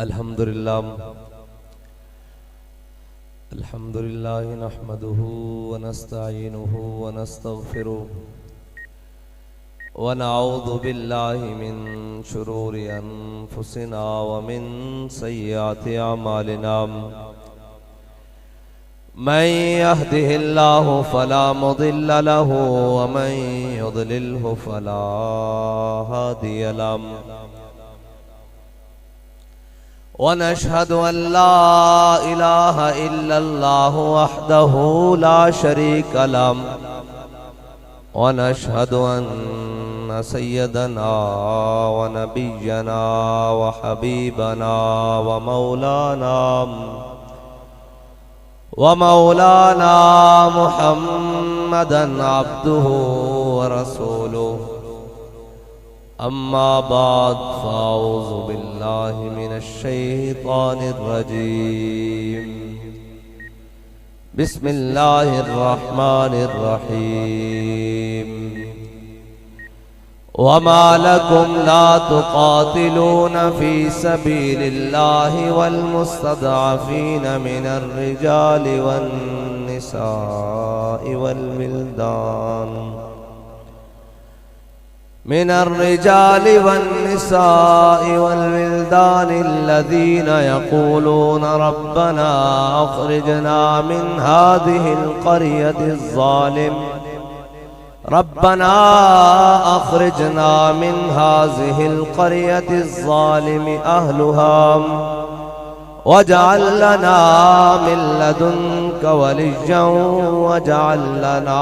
अल्हम्दुलिल्लाह नहमदुहु व नस्तईनुहु व नस्तगफिरुहु व नऊज़ु बिल्लाहि मिन शुरूरि अनफुसिना व मिन सय्यिआति अमालिना मन यहदिहिल्लाहु फला मुदिल्ल लहु व मन युद्लिल्हु फला हादिय लहु वनशहदु अल्ला इलाहा इल्लल्लाहु वहदहु ला शरीका लहु वनशहदु अन्ना सय्यदना व नबिय्यना व हबीबना व मौलाना मुहम्मदन अब्दुहु व रसूलुहु अम्मा बाद फ़ाऊज़ु बिल्लाहि मिनश शैतानिर रजीम बिस्मिल्लाहिर रहमानिर रहीम वमा लकुम ला तुक़ातिलून फ़ी सबीलिल्लाहि वल मुस्तदअफ़ीन मिनर रिजालि वन निसाइ वल विल्दान मिनर रिजालि वन्निसाइ वल्विल्दान अल्लज़ीना यक़ूलून रब्बना अख़रिजना मिन हाज़िहिल क़रयतिज़ ज़ालिम रब्बना अख़रिजना मिन हाज़िहिल क़रयतिज़ ज़ालिम अहलुहा वजअल लना मिन लदुनका वलिय्यन वजअल लना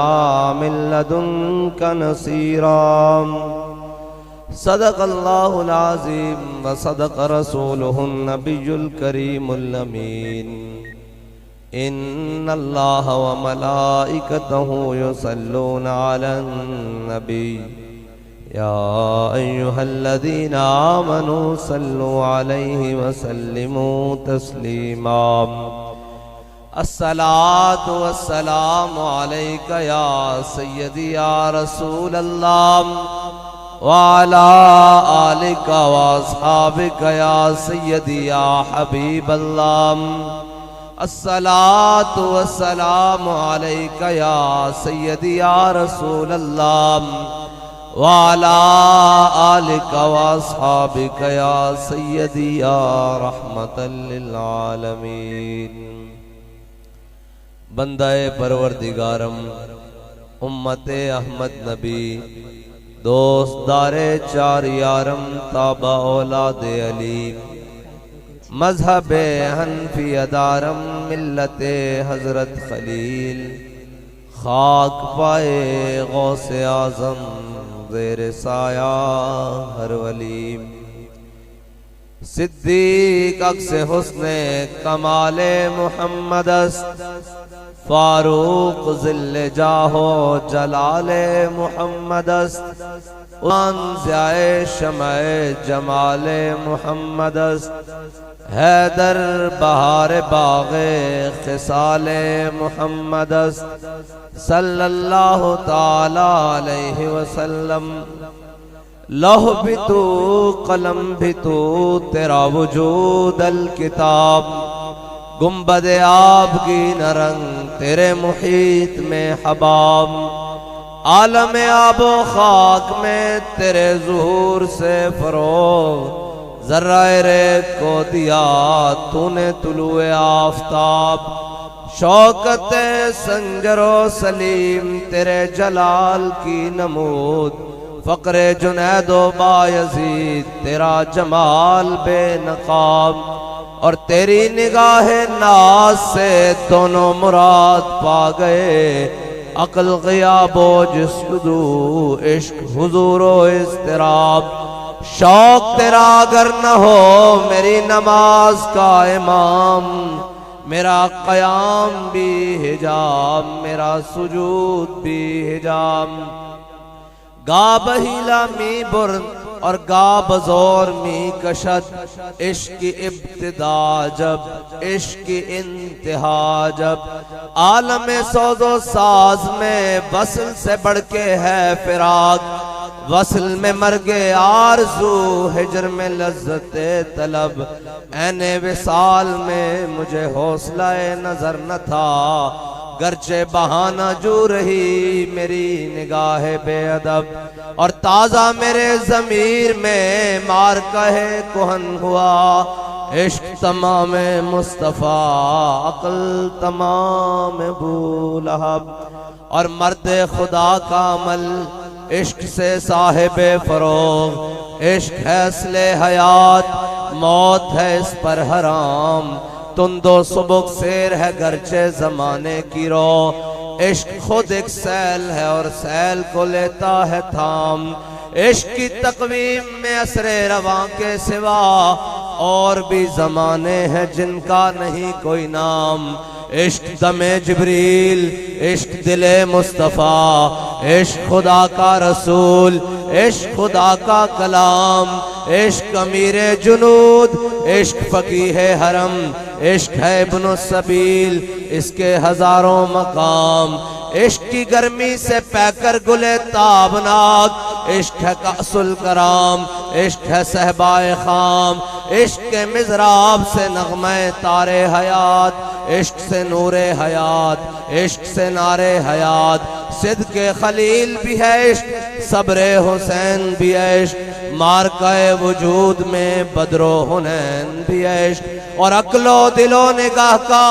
मिन लदुनका नसीरा सदक़ल्लाहुल अज़ीम व सदक़ रसूलुहुन नबियुल करीमुल अमीन इन्नल्लाहा व मलाइकतहु युसल्लूना अलन नबी या अय्युहल्लज़ीना आमनू सल्लु अलैहि व सल्लिमू तस्लीमा अस्सलातु वस्सलामु अलैका या सय्यदी या रसूलल्लाह व अला आलिका व अस्हाबिका या सय्यदी या हबीबल्लाह अस्सलातु वस्सलामु अलैका या सय्यदी या रसूलल्लाह वाला आलिका व अस्हाबिका या सय्यदी या रहमतल लिल आलमीन बंदाए परवरदिगारम उम्मते अहमद नबी दोस्तदारे चार यारम ताबा औलादे अली मजहबे हनफी अदारम मिल्लते हजरत खलील खाक पाए गौसे आजम ज़ेरे साया हर वली सिद्दीक अक्स हुस्ने कमाले मुहम्मदस्त फारूक ज़िल्ले जाहो जलाले मुहम्मदस्त ज़ाए शमए जमाले मुहम्मदस्त हैदर बहार बाग़े ख़िसाले मुहम्मदस्त सल्लल्लाहु ताला अलैहि वसल्लम लौह भी तू कलम भी तू तेरा वजूद अल किताब गुंबद आब की नरंग तेरे मुहीत में हबाब आलम आबो खाक में तेरे ज़ुहूर से फ़रोग़ ज़र्राए रे को दिया तूने तुलुए आफ़ताब शौकत संजरो सलीम तेरे जलाल की नमूद फ़क़्रे जुनैदो बायज़ीद तेरा जमाल बेनकाब और तेरी निगाह नाज से दोनों मुराद पा गए अक़ल ग़ियाबो जिस्दू इश्क हुज़ूरो इज़्तिराब शौक तेरा अगर न हो मेरी नमाज का इमाम मेरा क़याम भी हिजाब मेरा सुजूद भी हिजाब गा बहीला मी बुर्द और गा बज़ोर मी कशद इश्क की इब्तिदा जब इश्क की इंतहा जब आलम सौज़ो साज में वस्ल से बढ़ के है फिराक वसल में मर गए आरज़ू, हिजर में लज्जते तलब, ऐने विसाल में मुझे हौसलाए नजर न था। गर्चे बहाना जू रही मेरी निगाह बेअदब, और ताजा मेरे जमीर में मार कहे कुहन हुआ। इश्क तमाम मुस्तफ़ा अक्ल तमाम बूलहब, और मर्द खुदा का अमल इश्क से साहिबे फरोग। इश्क है असले हयात, मौत है इस पर हराम, तुंदो सुबुक शेर है गर्चे जमाने की रो। इश्क खुद एक सैल है और सैल को लेता है थाम। इश्क की तकवीम में असरे रवां के सिवा और भी जमाने हैं जिनका नहीं कोई नाम। इश्क दमे जिब्रील, इश्क दिले मुस्तफ़ा, इश्क खुदा का रसूल, इश्क खुदा का कलाम, इश्क अमीरे जुनूद, इश्क फकीहे हरम, इश्क है इब्न सबील, इसके हजारों मकाम। इश्क की गर्मी से पैकर गुले ताबनाक, इश्क है कासुल कराम, इश्क है सहबाए खाम। इश्क के मिज़राब से नगमे तारे हयात, इश्क से नूरे हयात, इश्क से नारे हयात। सिद्द के खलील भी है इश्क, सब्रे हुसैन भी है इश्क, मारकाए वजूद में बदरो हुनैन भी है इश्क, और अक्लो दिलो निगाह का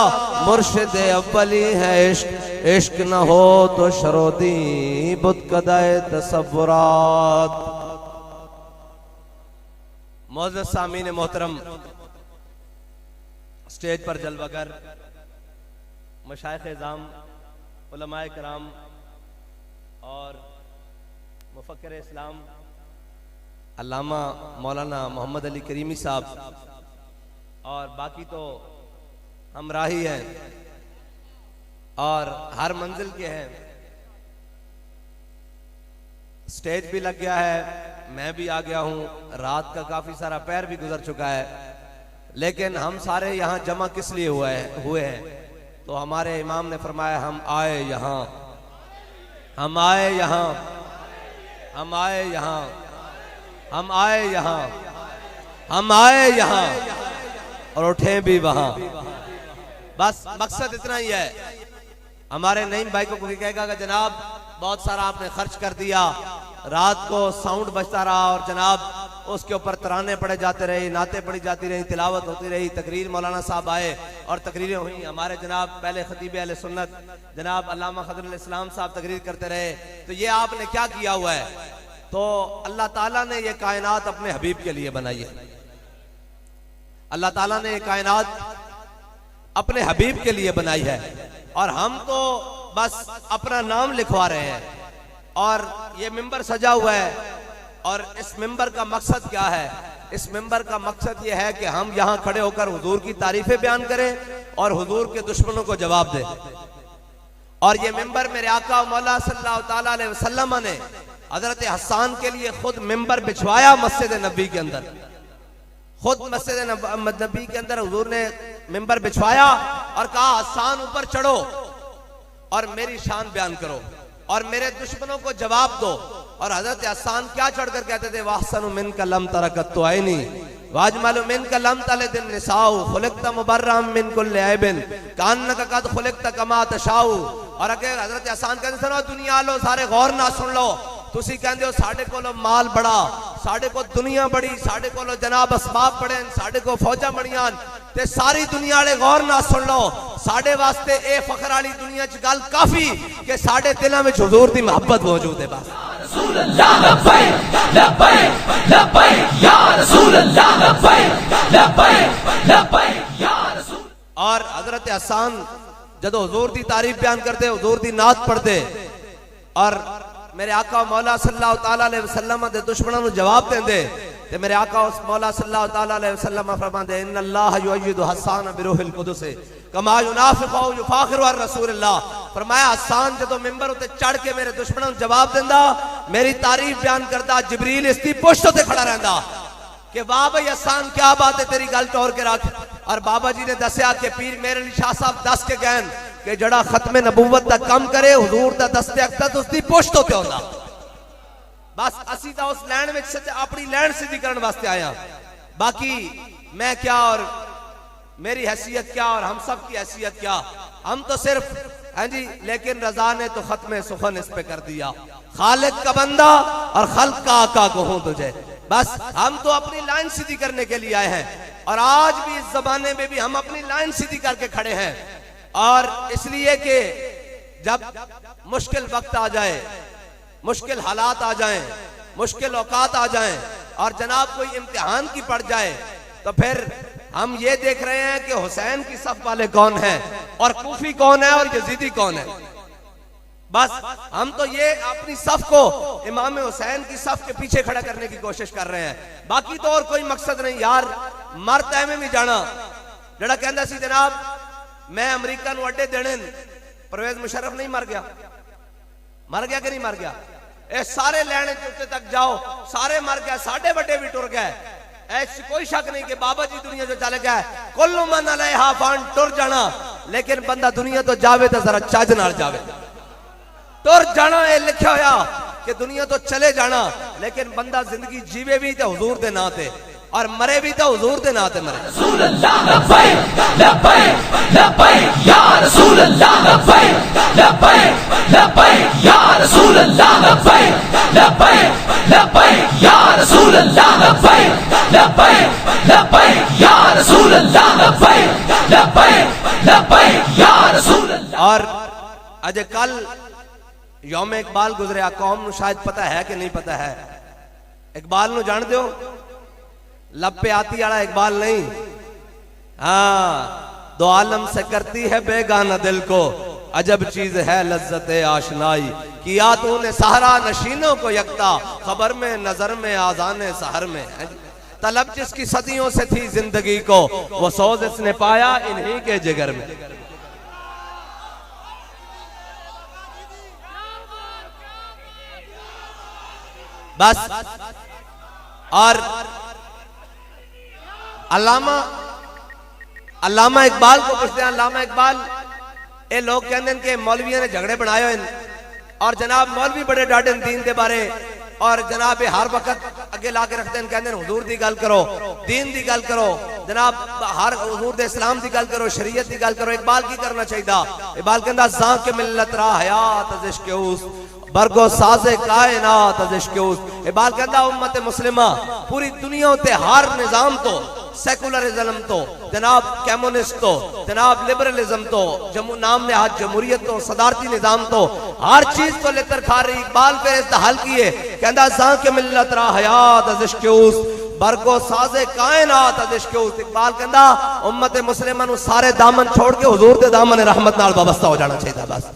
मुर्शिद अव्वली है इश्क। इश्क न हो तो शरोदी बुतकदाए तसव्वुरात। मौजूद सामीन मोहतरम, स्टेज पर जलवागर मशाइख इज़ाम, उलमाए कराम और मुफक्किर इस्लाम अल्लामा मौलाना मोहम्मद अली करीमी साहब, और बाकी तो हम राही हैं और हर मंजिल के हैं। स्टेज भी लग गया है, मैं भी आ गया हूं, रात का काफी सारा पैर भी गुजर चुका है, लेकिन हम सारे यहाँ जमा किस लिए हुए हैं? तो हमारे इमाम ने फरमाया हम आए यहाँ, हम आए यहाँ, हम आए यहाँ, हम आए यहाँ, हम आए यहाँ और उठे भी वहां। बस मकसद इतना ही है। हमारे नईम भाई को कोई कहेगा कि जनाब बहुत सारा आपने खर्च कर दिया, रात को साउंड बजता रहा और जनाब उसके ऊपर तराने पड़े जाते रहे, नाते पड़ी जाती रही, तिलावत होती रही, तकरीर मौलाना साहब आए और तकरीरें हुई। हमारे जनाब पहले खतीब अहले सुन्नत जनाब अल्लामा खदरुल इस्लाम साहब तकरीर करते रहे। तो ये आपने क्या किया हुआ है? तो अल्लाह ताला ने ये कायनात अपने हबीब के लिए बनाई है। अल्लाह ताला ने ये कायनात अपने हबीब के लिए बनाई है और हम तो बस अपना नाम लिखवा रहे हैं। और ये मिंबर सजा हुआ है और इस मिंबर का मकसद क्या है? इस मिंबर का मकसद ये है कि हम यहाँ खड़े होकर हुजूर की तारीफें बयान करें और हुजूर के दुश्मनों को जवाब दें। और ये मिंबर मेरे आका मौला सल्लल्लाहु ताला अलैहि वसल्लम ने हजरत हसन के लिए खुद मिंबर बिछवाया मस्जिद नबी के अंदर। खुद मस्जिद नबी के अंदर हुजूर ने मिंबर बिछवाया और कहा हसन ऊपर चढ़ो और मेरी शान बयान करो और मेरे दुश्मनों को जवाब दो। और हजरत हसन क्या चढ़कर कहते थे, वाहसन मिन कलम तरकत तो आईनी वाजमल मिन कलम तले दिन निसाऊ खुलिकता मुबर्रम मिन कुल्ल ऐबिन कान का कद खुलिकता कमा तशाऊ। और अगर हजरत हसन कहते सुनो दुनिया लो सारे गौर ना सुन लो, तुसी कहंदे हो साडे कोलो माल बड़ा, साडे को दुनिया बड़ी, साडे कोलो जनाब असबाब बड़े, साडे को फौजा बड़ियां ते सारी दुनिया वाले गौर ना सुन लो। साडे वास्ते ए फखर वाली दुनिया च गल काफी कि साडे दिलों में हुजूर दी मोहब्बत मौजूद है। बस रसूल अल्लाह लब्बैक लब्बैक लब्बैक या रसूल अल्लाह लब्बैक लब्बैक लब्बैक या रसूल। और हजरत हसन जदों हुजूर दी तारीफ बयान करते, हुजूर दी नात पढ़ते और मेरे आका मौला सल्लल्लाहु ताला अलैहि वसल्लम दे दुश्मनां नूं जवाब देंदे ते मेरे आका उस मौला सल्लल्लाहु ताला अलैहि वसल्लम फरमांदे इन्नल्लाह युअय्यिदु हसन बिरूहिल कुदुस कमा युनाफिकु युफाखिरु अर रसूलल्लाह। फरमाया हसन जदों मिंबर उते चढ़ के मेरे दुश्मनां नूं जवाब देंदा, मेरी तारीफ बयान करदा, जिब्रील इसकी पुश्त ते खड़ा रहंदा कि वाह भाई हसन क्या बात है, तेरी गल टोर के रख। और बाबा जी ने दसिया कि पीर मेरे अली शाह साहब दस के गए कि जड़ा खत्मे नबूवत का कम करे हुजूर दा दस्ते अकदस उसकी पुश्त होते होंदा। बस असी तो उस लैंड में अपनी लैंड सीधी करने वास्ते आया, बाकी मैं क्या और मेरी हैसियत क्या और हम सब की हैसियत क्या, हम तो सिर्फ हाँ जी। लेकिन रजा ने तो खत्म सुखन इस पे कर दिया, खालिक का बंदा और खल्क का आका कहूं तुझे। बस हम तो अपनी लाइन सीधी करने के लिए आए हैं और आज भी इस जमाने में भी हम अपनी लाइन सीधी करके खड़े हैं। और इसलिए कि जब मुश्किल वक्त आ जाए, मुश्किल हालात आ जाएं, मुश्किल औकात आ जाएं और जनाब कोई इम्तिहान की पड़ जाए, तो फिर हम ये देख रहे हैं कि हुसैन की सफ वाले कौन है और कूफी कौन है और यजीदी कौन है। बस हम तो ये अपनी सफ को इमाम हुसैन की सफ के पीछे खड़ा करने की कोशिश कर रहे हैं, बाकी तो और कोई मकसद नहीं। यार मर तैमे भी जाना जड़ा कहता सी जनाब मैं अमरीका नूं अड्डे देने, परवेज मुशर्रफ नहीं मर गया? मर गया कि नहीं मर गया? ए सारे लैने उत्ते तक जाओ, सारे मर गए, साडे बड़े भी टुर गए। ऐसी कोई शक नहीं कि बाबा जी दुनिया जो चले गए, कुल्लु मन अलैहा फान टुर जाना, लेकिन बंदा दुनिया तो जावे तो जरा चज नाल जावे। टुर जाना ये लिखा होया कि दुनिया तो चले जाना, लेकिन बंदा जिंदगी जीवे भी तो हुजूर दे नाम ते और मरे भी तो हुजूर दे नाम ते मरे। रसूल अल्लाह लब्बैक लब्बैक लब्बैक या रसूल अल्लाह लब्बैक लब्बैक लब्बैक या रसूल अल्लाह लब्बैक लब्बैक लब्बैक या रसूल अल्लाह लब्बैक लब्बैक लब्बैक या रसूल अल्लाह लब्बैक लब्बैक लब्बैक या रसूल अल्लाह। और अजय कल यौम इकबाल गुजरिया, कौम नूं शायद पता है कि नहीं पता है। इकबाल नूं जान दो, लब पे आती वाला इकबाल नहीं। हाँ, दो आलम से करती है बेगाना दिल को, अजब चीज है लज्जत आशनाई, किया तूने सहरा नशीनों को यकता, खबर में नजर में आजाने सहर में। तलब जिसकी सदियों से थी जिंदगी को, वो सोज इसने पाया इन्हीं के जिगर में। बस और अल्लामा इकबाल को पूछते हैं, अल्लामा इकबाल ये लोग कहते हैं कि मौलवियों ने झगड़े बनाए हुए और जनाब मौलवी बड़े डाटे दीन के बारे, और जनाब हर वक्त अगे ला के रखते हैं, कहते हैं हुजूर दी गल करो, दीन दी गल करो, जनाब हर हुजूर दे इस्लाम दी गल करो, शरीयत दी गल करो। इकबाल की करना चाहिए? इकबाल कहता ज़ां के मिल्लत रा हयात अज़ इश्क़ उस, बरगो साजे कायनात अज़ इश्क़ उस। इकबाल कहता उम्मत मुस्लिमा पूरी दुनिया ते हर निजाम तो, सेकुलरिज्म तो जनाब, कम्युनिस्ट तो जनाब, लिबरलिज्म तो नाम ने आज जमहूरियत तो, सदारती निजाम तो, हर चीज तो लेकर खा रही। इकबाल पे इसका हल किए, कहता ज़ां के मिल्लत रा हयात अज़ इश्क़ उस, बरगो साजे कायनात अज़ इश्क़ उस। इकबाल कहता उम्मत मुस्लिमा नूं सारे दामन छोड़ के हुजूर दे दामन रहमत नाल वाबस्ता हो जाना चाहिए बस।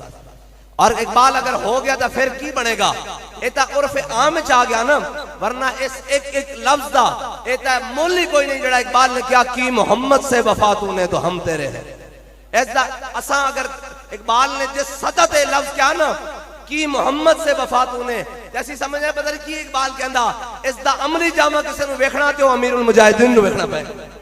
और इकबाल अगर हो गया तो फिर की बनेगा? इतना उर्फ आम च आ गया ना, वरना इस एक एक लफ्ज का इतना मोल ही कोई नहीं। जड़ा इकबाल ने क्या की मोहम्मद से वफा तूने तो हम तेरे हैं, ऐसा असा अगर इकबाल ने जिस सतत लफ्ज क्या ना की मोहम्मद से वफा तूने, जैसी समझ है पता नहीं की इकबाल कहता इसका अमली जामा किसी को वेखना तो अमीरुल मुजाहिदीन को वेखना पड़ेगा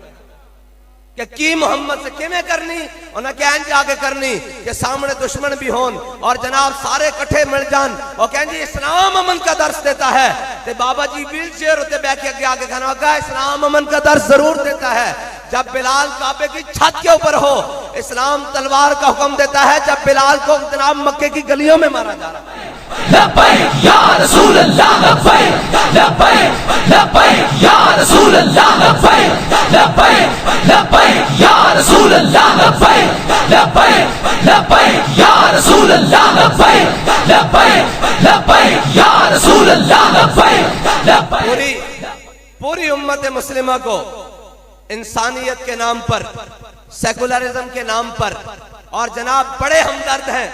कि की मोहम्मद से किमें करनी, उन्हें क्या आगे करनी कि सामने दुश्मन भी होन और जनाब सारे कट्ठे मिल जान और कहें जी इस्लाम अमन का दर्श देता है। तो बाबा जी व्हील चेयर होते बैठ के आगे आगे खाना होगा, इस्लाम अमन का दर्श जरूर देता है जब बिलाल काबे की छत के ऊपर हो, इस्लाम तलवार का हुक्म देता है जब बिलाल को जनाब मक्के की गलियों में मारा जा रहा है। लब्बैक या रसूल अल्लाह लब्बैक लब्बैक लब्बैक या रसूल अल्लाह लब्बैक लब्बैक लब्बैक या रसूल अल्लाह लब्बैक लब्बैक लब्बैक या रसूल अल्लाह लब्बैक लब्बैक लब्बैक या रसूल अल्लाह लब्बैक लब्बैक। पूरी उम्मत मुस्लिमा को इंसानियत के नाम पर, सेकुलरिज्म के नाम पर और जनाब बड़े हमदर्द हैं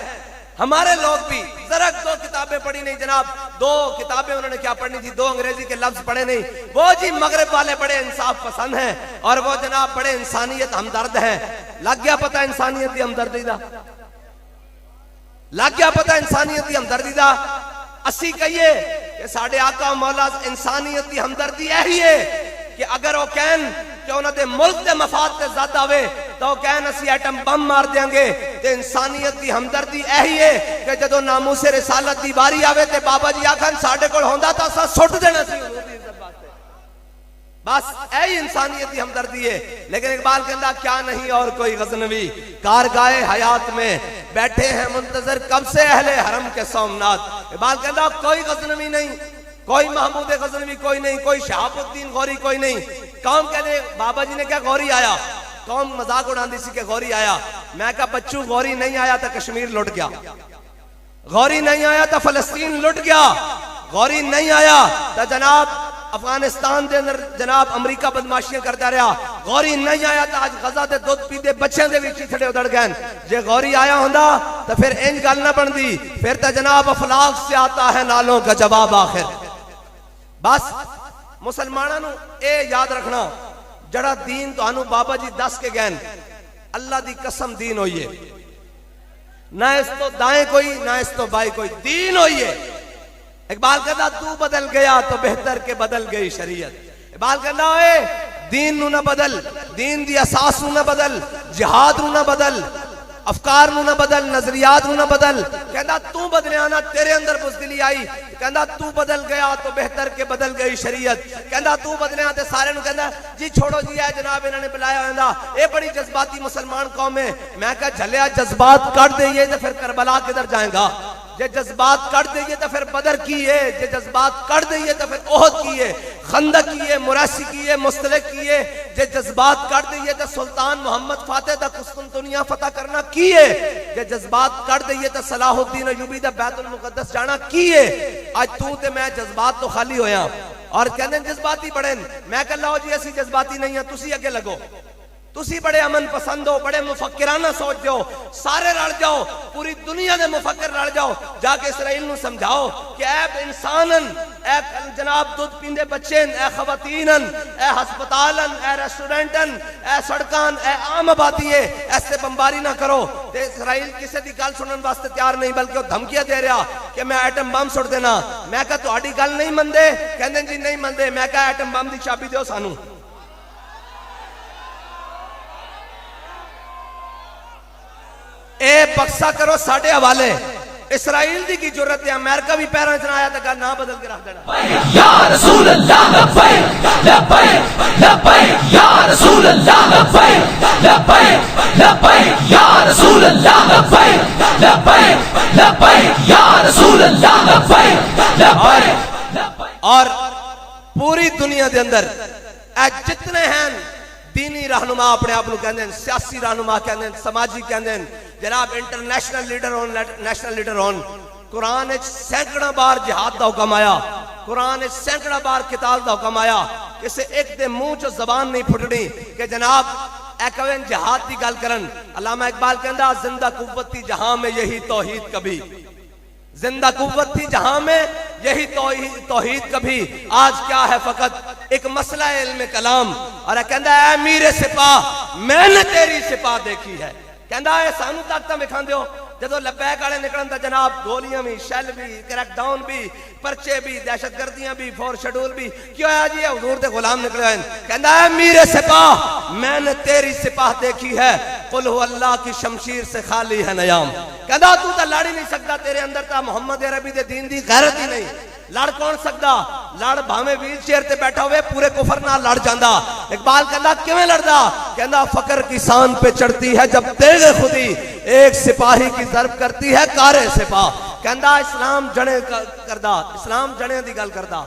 हमारे लोग भी। जरा दो किताबें पढ़ी नहीं जनाब, दो किताबें उन्होंने क्या पढ़नी थी, दो अंग्रेजी के लफ्ज पढ़े नहीं। वो जी मगरब वाले बड़े इंसाफ पसंद हैं और वो जनाब बड़े इंसानियत हमदर्द हैं। लग गया पता इंसानियत की हमदर्दी दा, लग गया पता इंसानियत की हमदर्दी दा। असी कहिए कि साडे आका मौला इंसानियत की हमदर्दी यही है कि अगर वो कहन कि उन्होंने मुल्क के मफाद से ज्यादा वे तो कहन असी एटम बम मार देंगे। ते इंसानियत की हमदर्दी यही है कि जदों नामूसे रिसालत की बारी आवे ते बाबा जी आखन साडे कोल होंदा तां असां सुट देना सी हुजूर दी इज्जत वास्ते। बस यही इंसानियत की हमदर्दी है। लेकिन इकबाल कहता क्या नहीं और कोई गजनवी कारगाए हयात में बैठे हैं मुंतजर कब से अहले हरम के सोमनाथ। इकबाल कहता कोई गजनवी नहीं, कोई महमूद गजनवी कोई नहीं, कोई शहाबुद्दीन गौरी कोई नहीं। कौम कहते बाबा जी ने क्या गौरी आया, कौम मजाक उड़ाती सी कि गौरी आया। मैं कहा बच्चू गौरी नहीं आया तो कश्मीर लुट गया, गौरी नहीं आया तो फलस्तीन लुट गया, गौरी नहीं आया तो जनाब अफगानिस्तान के अंदर जनाब अमरीका बदमाशियां करता रहा, गौरी नहीं आया तो आज गजा के दुध पीते बच्चों के भी चिथड़े उधड़ गए। जे गौरी आया होंदा तो फिर इंज गल ना बनती, फिर तो जनाब अफलाक से आता है नालों का जवाब आखिर। बस मुसलमानों ये याद रखना जड़ा दीन तो बाबा जी दस के गए, अल्लाह की कसम दीन होई है, ना इस तो दाएं कोई ना इस तो बाएं कोई, दीन होई है। इकबाल कहता तू बदल गया तो बेहतर के बदल गई शरीयत। इकबाल कहता ओए दीन नू ना बदल, दीन दी असास नू ना बदल, जिहाद नू ना बदल, अफकार नू ना बदल, नजरियात नू ना बदल। कहता तू बदलिया ना तेरे अंदर बुज़दिली आई, कहता तू बदल गया तो बेहतर के बदल गई शरीयत। कहता तू बदलिया तो सारे नू कहता जी छोड़ो जी है जनाब इन्होंने बुलाया होंदा, ये बड़ी जज्बाती मुसलमान कौम है। मैं कहा झलिया जज्बात कट देइए तो फिर करबला किधर जाएगा, जे जज्बात कर देइए तो फिर बदर की है, जे जज्बात कर देइए तो फिर ओहद की है, खंदक की है, मुरासी की है, मुस्तलिक की है। जे जज्बात कर देइए तो सुल्तान मोहम्मद फातेह दा कुस्तुनतुनिया फतह करना की है, जे जज्बात कर देइए तो सलाहुद्दीन अयूबी दा बैतुल मुकद्दस जाना की है। आज तू ते मैं जज्बात तो खाली होया और कहते जज्बाती बड़े। मैं कह लो जी असी जज्बाती नहीं है, तुसी अगे लगो, तुसी बड़े अमन पसंद हो, बड़े मुफक्किराना सोच दो, सारे रल जाओ, पूरी दुनिया के मुफक्किर रल जाओ, जाके इसराइल नू समझाओ कि ऐ इंसानन, ऐ जनाब दूध पींदे बच्चे, ऐ खवातीनन, ऐ हस्पतालन, ऐ रेस्टोरेंटन, ऐ सड़कान, ऐ आम आबादी है, ऐसे बमबारी ना करो। तो इसराइल किसी की गल सुनने वास्ते तैयार नहीं, बल्कि वो धमकियां दे रहा कि मैं एटम बम सुट देना। मैं कहा तुहाडी गल नहीं मनदे, कहंदे जी नहीं मनदे। मैं कहा एटम बम की चाबी दो सानू, ए बक्सा करो साढ़े हवाले। इसराइल दी की जरूरत है, अमेरिका भी पैरों च आया तो गल ना बदल के रख देना। या रसूल अल्लाह लब्बैक लब्बैक लब्बैक या रसूल अल्लाह लब्बैक लब्बैक लब्बैक या रसूल अल्लाह लब्बैक लब्बैक लब्बैक या रसूल अल्लाह लब्बैक लब्बैक। और पूरी दुनिया के अंदर जितने हैं दीनी रहनुमा अपने आप कहते हैं, सियासी रहनुमा कहते हैं, समाजी कहते हैं, जनाब इंटरनेशनल लीडर होन, नेशनल लीडर होन, कुरान सैकड़ा बार जिहाद का हुक्म आया, कुरान सैकड़ा बार किताल का हुक्म आया। किसी एक दे मुंह चो जबान नहीं फुटनी कि जनाब कवें जिहाद की गल करन। अल्लामा इकबाल कहता जिंदा कुव्वत थी जहां में यही तौहीद कभी, जिंदा कुव्वत थी जहां में यही तौहीद कभी, आज क्या है फकत एक मसला इल्म कलाम। और कहता है मीरे सिपाह मैंने तेरी सिपाह देखी है। कहता है सानू ताकत विखांदे हो, जो लब्बैक वाले निकलन तो जनाब गोलियां भी, शैल भी, क्रैकडाउन भी, परचे भी, दहशतगर्दियां भी, फोर शेड्यूल भी, क्यों है जी हुजूर दे गुलाम निकले हैं। कहता है मीरे सिपाह मैंने तेरी सिपाह देखी है, कुल हु अल्लाह की शमशीर से खाली है नयाम। कहता तू तो लड़ ही नहीं सकता, तेरे अंदर तो मोहम्मद अरबी दे दीन दी गैरत ही नहीं। लड़ कौन सकता, लड़ भावे व्हील चेयर ते बैठा हुए पूरे कुफर नाल लड़ जांदा। इकबाल कहता किवें लड़दा, कहता फकर की शान पे चढ़ती है जब तेगे खुदी, एक सिपाही की जरब करती है कारे सिपाह। कहता इस्लाम जने करदा, इस्लाम जने दी गल करदा।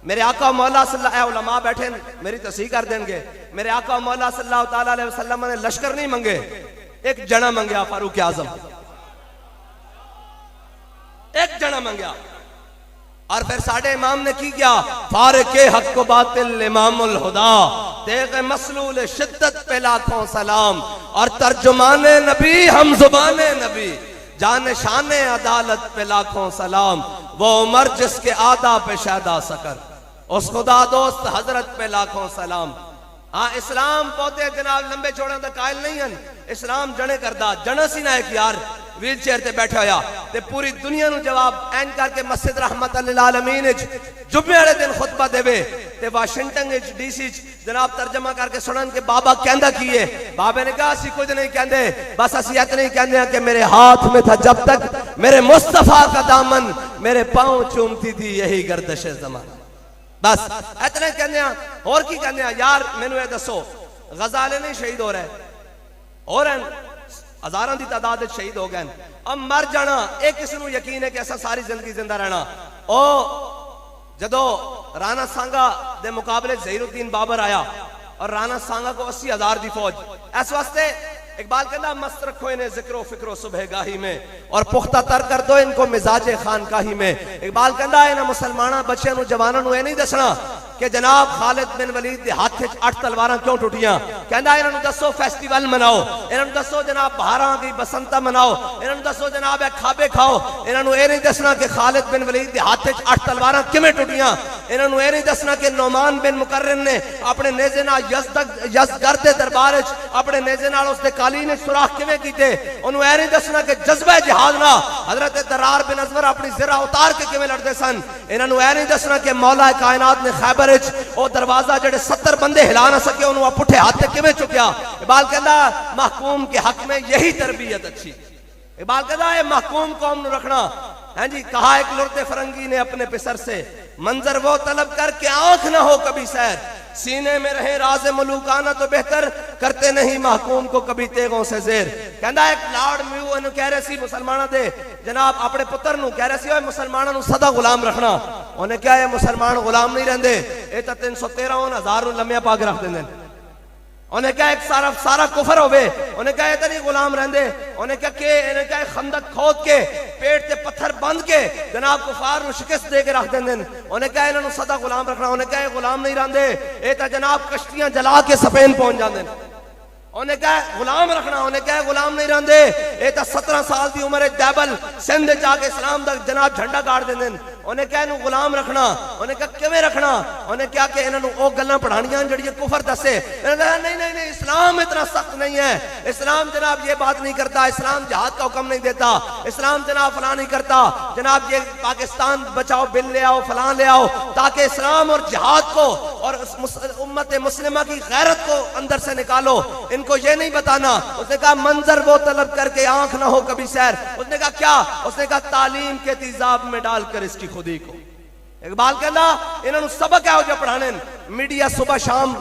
मेरे आका मौला सल्लल्लाहु अलैहि उलमा बैठे मेरी तस्दीक कर देंगे। मेरे आका मौला सल्लल्लाहु ताला अलैहि वसल्लम ने लश्कर नहीं मंगे, एक जना मंगया फारूक आजम, एक जना मंगया। और फिर साढ़े इमाम ने की क्या, फारके हक को बातिल इमामुल हुदा, तेग मसलूल शिद्दत पे लाखों सलाम। और तर्जुमाने नबी हम जुबाने नबी, जान शाने अदालत पे लाखों सलाम। वो उमर जिसके आदा पे शादा सकर, उस खुदा दोस्त हजरत पे लाखों सलाम। हाँ इस्लाम पौधे जनाब लंबे चौड़े का कायल नहीं है, इस्लाम जने करदा जने सी ना एक यार व्हील चेयर ते बैठा होया ते पूरी दुनिया नु जवाब एंड करके मस्जिद रहमत लिल आलमीन जुम्मे वाले दिन खुतबा देवे ते वाशिंगटन डीसी जनाब तर्जमा करके सुनन के बाबा कहंदा की है। बाबे ने कहा असि कुछ नहीं कहंदे, बस असि इतना ही कहंदे हैं कि मेरे हाथ में था जब तक मेरे मुस्तफा का दामन, मेरे पांव चूमती थी यही गर्दिश ज़माना। बस इतना कहंदे हैं, और की कहंदे हैं यार। मैनू ये दसो, गजाले नहीं शहीद हो रहे और हजारों की तादाद शहीद हो गए, अब मर जाना ये किसनू यकीन है कि ऐसा सारी जिंदगी जिंदा रहना। ओ जदो राणा सांगा दे मुकाबले ज़हीरुद्दीन बाबर आया और राणा सांगा को 80,000 की फौज, इस वास्ते इकबाल कहना मस्त रखो इन्हें जिक्रो फिक्रो सुबह गाही में और पुख्ता तर कर दो इनको मिजाजे खानकाही में। इकबाल कहना इन्हें मुसलमाना बच्चों जवानों ये नहीं दसना कि जनाब खालिद बिन वलीद के हाथ 8 तलवारां क्यों टुटियां। कहना इन्होंने दसो फेस्टिवल मनाओ, इन्होंने दसो जनाब बहारां की बसंता मनाओ, इन्होंने दसो जनाब खाबे खाओ। इन्होंने ये नहीं दसना कि खालिद बिन वलीद के हाथ 8 तलवारां किवें टुटियां। इन्होंने ये नहीं दसना कि नौमान बिन मुकर्रन ने अपने नेज़े नाल यज़दगर्द दे दरबार च अपने नेज़े नाल उसदे कालीन सुराख किवें कीते। उन्होंने ये नहीं दसना कि जज्बा जिहाद नाल हजरत दरार बिन अज़वर अपनी ज़रा उतार के किवें लड़दे सन। इन्होंने ये नहीं दसना कि मौला कायनात ने खैबर ओ दरवाजा जेडे 70 बंदे हिला ना सके उन्होंने पुठे हाथ से किवें चुकया। इकबाल कहना महकूम के हक में यही तरबियत अच्छी। इकबाल कहना है महकूम कौम नू रखना है जी। कहा एक लुर्दे फरंगी ने अपने पिसर से, मंजर वो तलब कर के आंख ना हो कभी सैर, सीने में रहे राज मलूकाना तो बेहतर, करते नहीं महकूम को कभी तेगों से जेर। कहना एक लाड़ म्यू कह रहे सी मुसलमाना दे जनाब अपने पुत्र नू कह रहे सी मुसलमाना नू सदा गुलाम रखना। उन्हें क्या है मुसलमान गुलाम नहीं रहंदे, ये तो 313,000 लम्या पा के रख देंगे। उन्हें क्या एक सारा कुफर होवे, उन्हें क्या इतने गुलाम रहंदे। उन्हें क्या के इन्हें क्या खंदक खोद के पेट से पत्थर बंद के जनाब कुफार को शिकस्त दे के रख देंगे। उन्हें क्या इन्होंने सदा गुलाम रखना। उन्हें क्या गुलाम नहीं रहंदे, ये तो जनाब कश्तियां जला के स्पेन पहुंच जाते। उन्हें क्या गुलाम रखना, उन्हें क्या गुलाम नहीं रहंदे, ये तो 17 साल की उम्र दैबल सिंध जाके इस्लाम तक जनाब झंडा गाड़ देंगे। उन्हें क्या इन्हू गुलाम रखना, उन्हें क्या किवें रखना। उन्हें क्या कि इन्होंने वो गल्लां पढ़ानियां जड़ियां कुफर दसे। नहीं नहीं नहीं इस्लाम इतना सख्त नहीं है, इस्लाम जनाब ये बात नहीं करता, इस्लाम जिहाद का हुक्म नहीं देता, इस्लाम जनाब फलां नहीं करता। जनाब ये पाकिस्तान बचाओ बिल ले आओ फलां ले आओ ताकि इस्लाम और जिहाद को और उम्मत मुस्लिमा की गैरत को अंदर से निकालो। इनको ये नहीं बताना। उसने कहा मंजर वो तलब करके आंख ना हो कभी सैर। उसने कहा क्या, उसने कहा तालीम के तेजाब में डालकर इसकी खुदी को। इकबाल कहना इन्होंने सबक है जो पढ़ाने। मीडिया सुबह शाम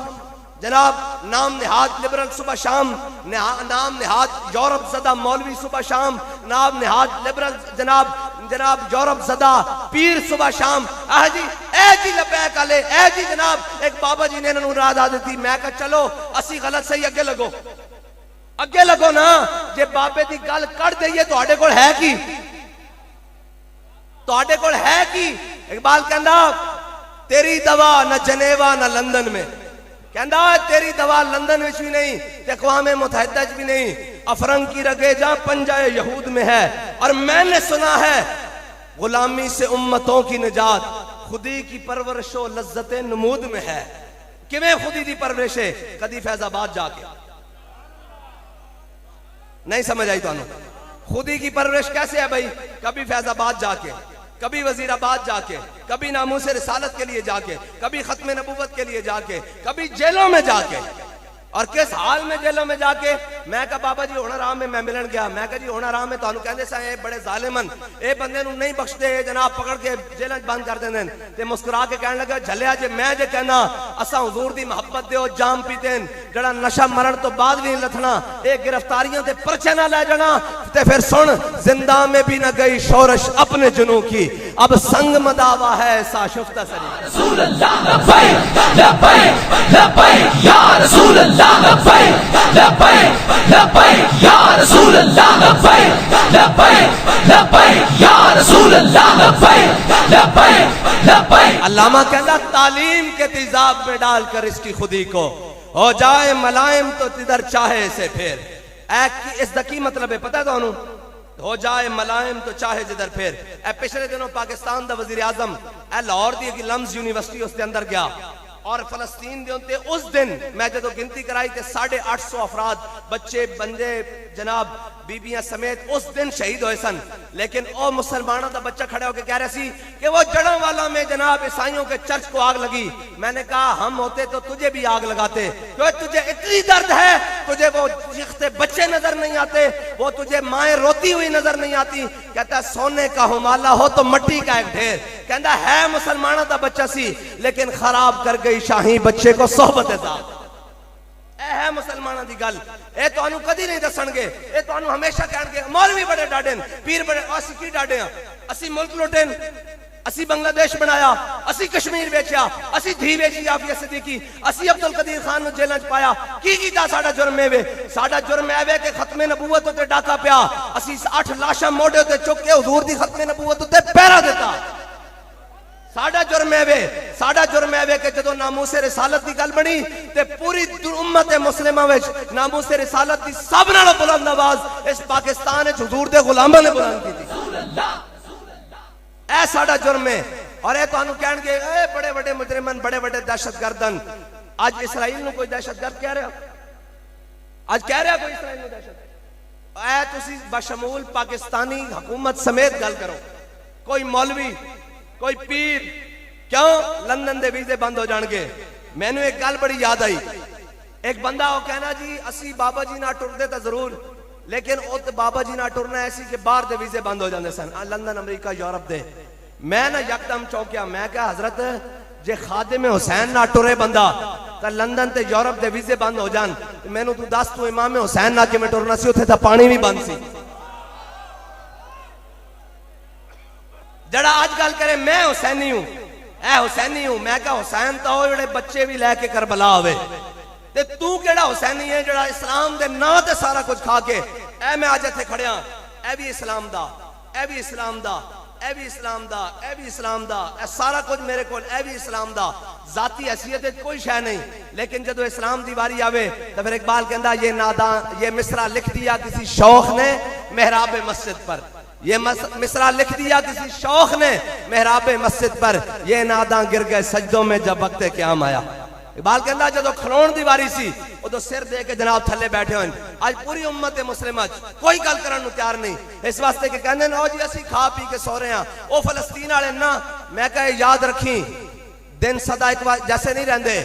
जनाब नाम निहाद लिबरल सुबह शाम, नाम निहाद यूरोप ज़दा मौलवी सुबह शाम, नाम निहाद लिबरल जनाब यूरोप ज़दा पीर सुबह शाम। जी ए जी लबैक आले ए जी जनाब एक बाबा जी ने इन्होंने राह दा दी। मैं कहा चलो असी गलत सही अगे लगो ना। जे बाबे की गल कढ़ दईए तुहाडे कोल है की, तुहाडे कोल है की। इकबाल कहंदा तेरी दवा न जनेवा न लंदन में, कहंदा तेरी दवा लंदन में भी नहीं, अक़वाम मुत्तहिदा भी नहीं, अफरंग की रगे जहां पंजाए यहूद में है। और मैंने सुना है गुलामी से उम्मतों की निजात खुदी की परवरिश व लज्जत नमूद में है। किवें खुदी की परवरिश है? कदी फैजाबाद जाके नहीं समझ आई तुहानू? खुदी की परवरिश कैसे है भाई? कभी फैजाबाद जाके, कभी वजीराबाद जाके, कभी नामूस रिसालत के लिए जाके, कभी खत्म नबूवत के लिए जाके, कभी जेलों में जाके। और किस हाल में जेलों में जाके। मैं कहा बाबा जी होना राम में मैं मिलन गया। मैं कहा जी होना राम में तुहानू कहंदे सा ए बड़े जालिमन ए बंदे नू नहीं बख्शदे, जनाब पकड़ के जेल बंद कर देंदे ते मुस्कुरा के कहने लगा झलिया जे मैं जे कहना असा हुजूर दी मोहब्बत दे जाम पीते जड़ा नशा मरण तो बाद भी लथना, ए गिरफ्तारियां ते परचे ना ले जाना। ते फिर सुन जिंदा में भी न गई शोरश अपने जुनू की, अब संग मदावा है ऐसा शुफ्ता सरी। रसूल अल्लाह लब्बैक लब्बैक लब्बैक या रसूल अल्लाह लब्बैक लब्बैक लब्बैक या रसूल अल्लाह लब्बैक लब्बैक लब्बैक या रसूल अल्लाह लब्बैक लब्बैक लब्बैक। अल्लामा कहता तालीम के तेजाब में डालकर इसकी खुदी को हो जाए मलाइम तो तिधर चाहे से फिर। इसका की मतलब है पता है तुहानू? हो जाए मलाइम तो चाहे जिधर फिर। पिछले दिनों पाकिस्तान का वजीर आजम लाहौर की लम्स यूनिवर्सिटी उसके अंदर गया और फलस्तीन दे उत्ते उस दिन मैं जो गिनती कराई थे 850 अफराद बच्चे बंदे जनाब बीबियां समेत उस दिन शहीद हुए सन। लेकिन ओ मुसलमानों का बच्चा खड़ा होकर कह रहा सी कि वो जड़ा वाला में जनाब ईसाइयों के चर्च को आग लगी। मैंने कहा हम होते तो तुझे भी आग लगाते, क्योंकि तुझे इतनी दर्द है, तुझे वो चीखते बच्चे नजर नहीं आते, वो तुझे माएं रोती हुई नजर नहीं आती। कहता सोने का हुमाला हो तो मट्टी का एक ढेर। कहता है मुसलमानों का बच्चा सी लेकिन खराब कर गई शाही बच्चे को सोहबत है मुसलमानों की गल। ये तुहानू कदी नहीं दसणगे, ये तुहानू हमेशा कहणगे मौलवी बड़े डाडे पीर बड़े। असीं की डाडे हां? असीं मुल्क लुटे, असीं बांग्लादेश बनाया, असीं कश्मीर बेचा, असीं धी बेची आफिया सिद्दीकी, असीं अब्दुल कदीर खान नूं जेलां च पाया। की कीता? साडा जुर्म है वे, साडा जुर्म है वे कि खत्मे नबूवत उत्ते डाका पिया। असीं 8 लाशां मोढे उत्ते चुक के हुजूर दी खत्मे नबूवत उत्ते पहरा दिता। साडा जुर्म है वे, साडा जुर्म है वे कि जदों नामूसे रिसालत की गल बनी ते पूरी उम्मत मुस्लिमा विच नामूसे रिसालत की सब नालों बुलंद आवाज इस पाकिस्तान विच हुजूर दे गुलामां ने बुलंद की थी। ऐ साडा जुर्म है। और ये तुहानू कहणगे ए बड़े बड़े मुजरिमन, बड़े बड़े दहशतगर्दन। आज इसराइल नूं कोई दहशतगर्द कह रहा? आज कह रहा कोई इसराइल नूं दहशत? ऐ तुसीं बशमूल पाकिस्तानी हुकूमत समेत गल करो, कोई मौलवी कोई पीर, क्यों लंदन दे वीजे बंद हो जाएंगे। मैनू एक गल बड़ी याद आई, एक बंदा वो कहना जी असी बाबा जी ना टुरदे तो जरूर, लेकिन उत बाबा जी ना टुरना ऐसी कि बाहर दे वीजे बंद हो जाते सन, लंदन अमरीका यूरोप दे। मैं ना यकदम चौंकिया, मैं क्या हजरत जे खादिम हुसैन ना टुरे बंदा तो लंदन ते यूरोप दे वीजे बंद हो जान, मैनू तू दस तू इमाम हुसैन ना किवें टुरना सी? उत्थे तां पानी भी बंद सी। जड़ा आज गल करे मैं हुसैनी हूं, ऐ हुसैनी हूं, मैं क्या हुसैन तो वो जेड़े बच्चे भी लैके करबला होवे, ते तू केड़ा हुसैनी है जेड़ा इस्लाम दे नां ते सारा कुछ खा के ऐ मैं अज इत्थे खड़िया, ऐ भी इस्लाम दा, ऐ भी इस्लाम दा, ऐ भी इस्लाम दा, ऐ भी इस्लाम दा, ऐ सारा कुछ मेरे कोल, ऐ भी इस्लाम दा। जाती हैसियत कोई शय नहीं, लेकिन जदों इस्लाम दी वारी आवे तो फिर इकबाल कहंदा ये नादा ये मिसरा लिख दिया किसी शौख ने मेहराब मस्जिद पर, ये मिसरा लिख दिया किसी शौख ने मेहराब मस्जिद पर, ये नादा गिर गए सजदों में जब वक्त क़याम आया। इकबाल कहंदा जदों खलोण दी वारी सी उदों सिर दे के जनाब थल्ले बैठे होए। आज पूरी उम्मत मुस्लिमा कोई गल करन नूं तैयार नहीं, इस वास्ते कि कहंदे ने ओ जी असीं खा पी के सो रहे हां, ओ फलस्तीन वाले ना। मैं कहे याद रखी दिन सदा एक बार जैसे नहीं रहंदे।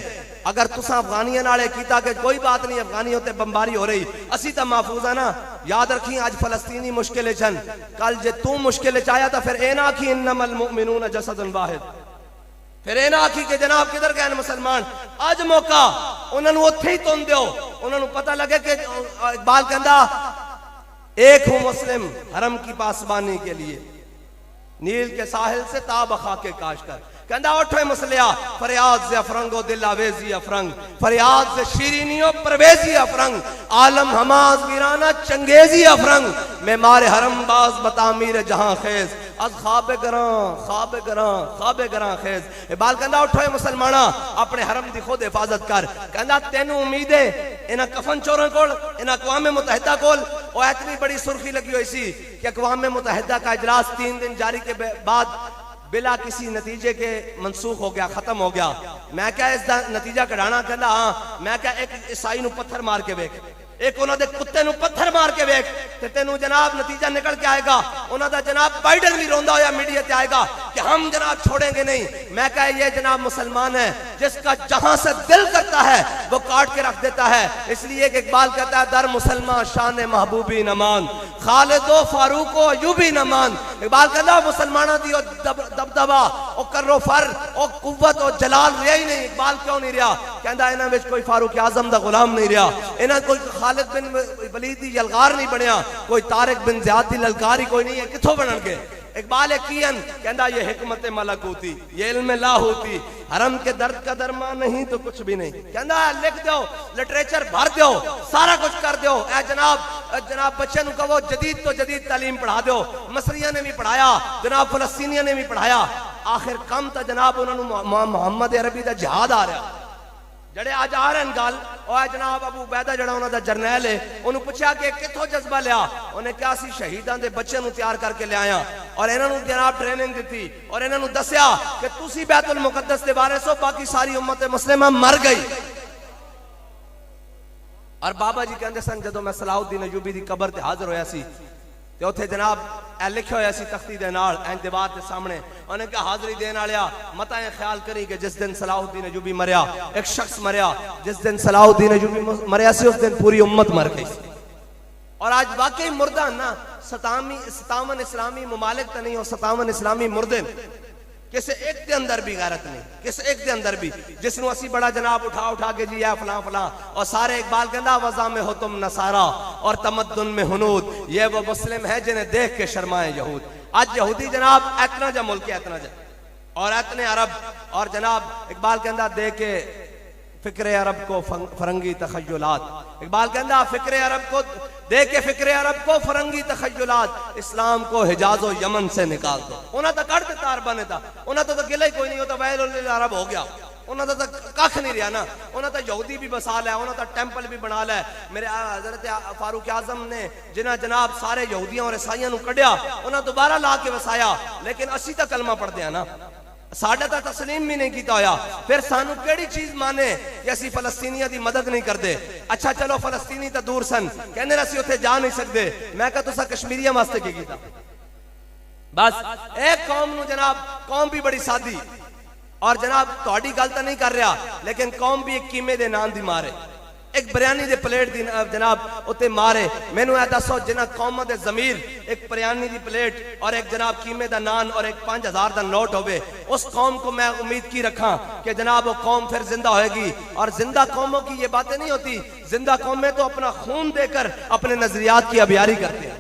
अगर तुसा अफगानियों नाले कीता कि कोई बात नहीं, अफगानियों ते बमबारी हो रही, असी तो महफूज है ना। याद रखी आज फलस्तीनी मुश्किल छन, कल जे तू मुश्किल च आया तो फिर ए ना आखी इन्नमल मुमिनून जसदुन वाहिद, फिर ए ना आखी कि जनाब किधर गए मुसलमान। अज मौका उन्होंने उत्थे ही तुम दो, उन्होंने पता लगे कि इकबाल कहंदा एक हूं मुस्लिम हरम की पासबानी के लिए, नील के साहिल से ताब खाके काश कर। कहंदा उठे मुसलिया फरियाद से अफरंगो दिल आवेजी अफरंग, फरियाद से शीरीनियो परवेजी अफरंग, आलम हमाज वीराना चंगेजी अफरंग, मैं मारे हरम बाज बता मीर जहां खेज, अज खाबे गरां खेज। इकबाल कहंदा उठे मुसलमाना अपने हरम दी खुद हिफाजत कर। कहंदा तेनू उम्मीद है इन्हां कफन चोरों कोल, इन्हां अक़वाम मुत्तहिदा कोल ओ इतनी बड़ी सुर्खी लगी हुई सी कि अक़वाम मुत्तहिदा का इजलास 3 दिन जारी के बाद बिला किसी नतीजे के मनसूख हो गया, खत्म हो गया। मैं क्या इसका नतीजा कढ़ाना? कहना हाँ। मैं क्या एक ईसाई नूं पत्थर मार के वेख, एक उन्होंने कुत्ते नूं पत्थर मार के वेख, ते तेनू जनाब नतीजा निकल के आएगा। उन्होंने जनाब बाइडन भी रोंदा होया मीडिया ते आएगा कि हम जनाब छोड़ेंगे नहीं। मैं क्या ये जनाब मुसलमान है जिसका जहां से दिल करता है वो काट के रख देता है। इसलिए इकबाल कहता है दर मुसलमान शान महबूबी नमान, खालिदो फारूको अयूबी नमान। इकबाल कहता मुसलमाना दी दबदबा ओ करो फर ओ कुव्वत ओ जलाल रहा ही नहीं। इकबाल क्यों नहीं रहा? कहता इन्हां विच कोई फारूक आजम दा गुलाम नहीं रहा, इन्हां कोई खालिद बिन वलीद दी यलगार नहीं बनया, कोई तारिक बिन ज़ियाद दी ललकार ही कोई नहीं है। किथों बनन गए? इकबाल कियन कहता ये हिकमत मलकूती, ये इल्म लाहूती, हरम के दर्द का दरमा नहीं तो कुछ भी नहीं। कहता लिख दो, लिटरेचर भर दो, सारा कुछ कर दो। ए जनाब बच्चे नु कहो जदीद तो जदीद तालीम पढ़ा दो। मसरिया ने भी पढ़ाया, जनाब फलस्तीनिया ने भी पढ़ाया। आखिर कम तो जनाब उन्होंने मोहम्मद अरबी का जिहाद आ रहा, जड़े अज आ रहे हैं गल और जनाब अबू उबैदा जड़ा उन्हों का जरनैल है, उन्होंने पूछा कि कितों जज्बा लिया, उन्हें कहा सी शहीदों के बच्चों को तैयार करके लिया और इन्होंने जनाब ट्रेनिंग दी और इन्होंने दसिया कि तुसी बैतुल मुकद्दस के वारिस हो, बाकी सारी उम्मत मुस्लिमा मर गई। और बाबा जी कहते सन जो मैं सलाहुद्दीन अयूबी की कबर से हाजिर होया सी ते उत्थे जनाब ए लिखा होया सी तख्ती दे नाल इंज दीवार के सामने, उन्हें कहा हाजरी देने वालिया मता ख्याल करी कि जिस दिन सलाहुद्दीन अयूबी मरिया, एक शख्स मरिया जिस दिन सलाहुद्दीन अयूबी मरिया सी, उस दिन पूरी उम्मत मर गई। और आज वाकई मुर्दा ना 57 इस्लामी मुमालिक तो नहीं हो, 57 इस्लामी मुर्दे किसी एक के अंदर भी गैरत नहीं, किसी एक के अंदर भी जिसनों असी बड़ा जनाब उठा के जी है फलां फलां, और सारे इकबाल कहना वज़ा में हो तुम नसारा और तमद्दुन में हुनूद, ये वो मुस्लिम है जिन्हें देख के शर्माए यहूद। आज यहूदी जनाब इतना जा मुल्क है, इतना जा और इतने अरब, और जनाब इकबाल कहना दे के फिक्र अरब को फरंगी तखय्युलात, इकबाल कहना फिक्र अरब को दे के फिक्र अरब को फरंगी तखय्युलात, इस्लाम को हिजाज और यमन से निकाल दो। उन्हें तो कड़ तार बने था, उन्हें तो गिला ही कोई नहीं होता, वैल अरब हो गया, उन्हें तो कख नहीं रहा ना, उन्हें तो यहूदी भी बसा लिया, उन्हें तो टेंपल भी बना लिया। मेरे हजरत फारूक आजम ने जिन्हें जनाब सारे यहूदियों और ईसाइयों को कढ़िया, उन्हें दोबारा ला के वसाया, लेकिन असी तो कलमा पढ़ते हैं ना, साढ़े तो तस्लीम भी नहीं किया होया, फिर सानू केड़ी चीज माने कि असी फलस्तीनियों की मदद नहीं करते। अच्छा चलो फलस्तीनी तो दूर सन, कहने असी उत्थे जा नहीं सकते, मैं कहा तुसा कश्मीरियों वास्ते की कीता। बस एक कौम नू जनाब, कौम भी बड़ी सादी, और जनाब तुहाडी गल तो नहीं कर रहा, लेकिन कौम भी एक कीमे दे नान दी मारे, एक बिरयानी दे प्लेट दी जनाब उत्ते मारे। मैनू ऐ दसो जिन्हां कौमां दे ज़मीर एक बिरयानी दी प्लेट और एक जनाब कीमे दा नान और एक 5000 दा नोट होवे, उस कौम को मैं उम्मीद की रखा कि जनाब वो कौम फिर जिंदा होएगी। और जिंदा कौमों की ये बातें नहीं होती, जिंदा कौमें तो अपना खून देकर अपने नजरियात की अबियारी करते हैं।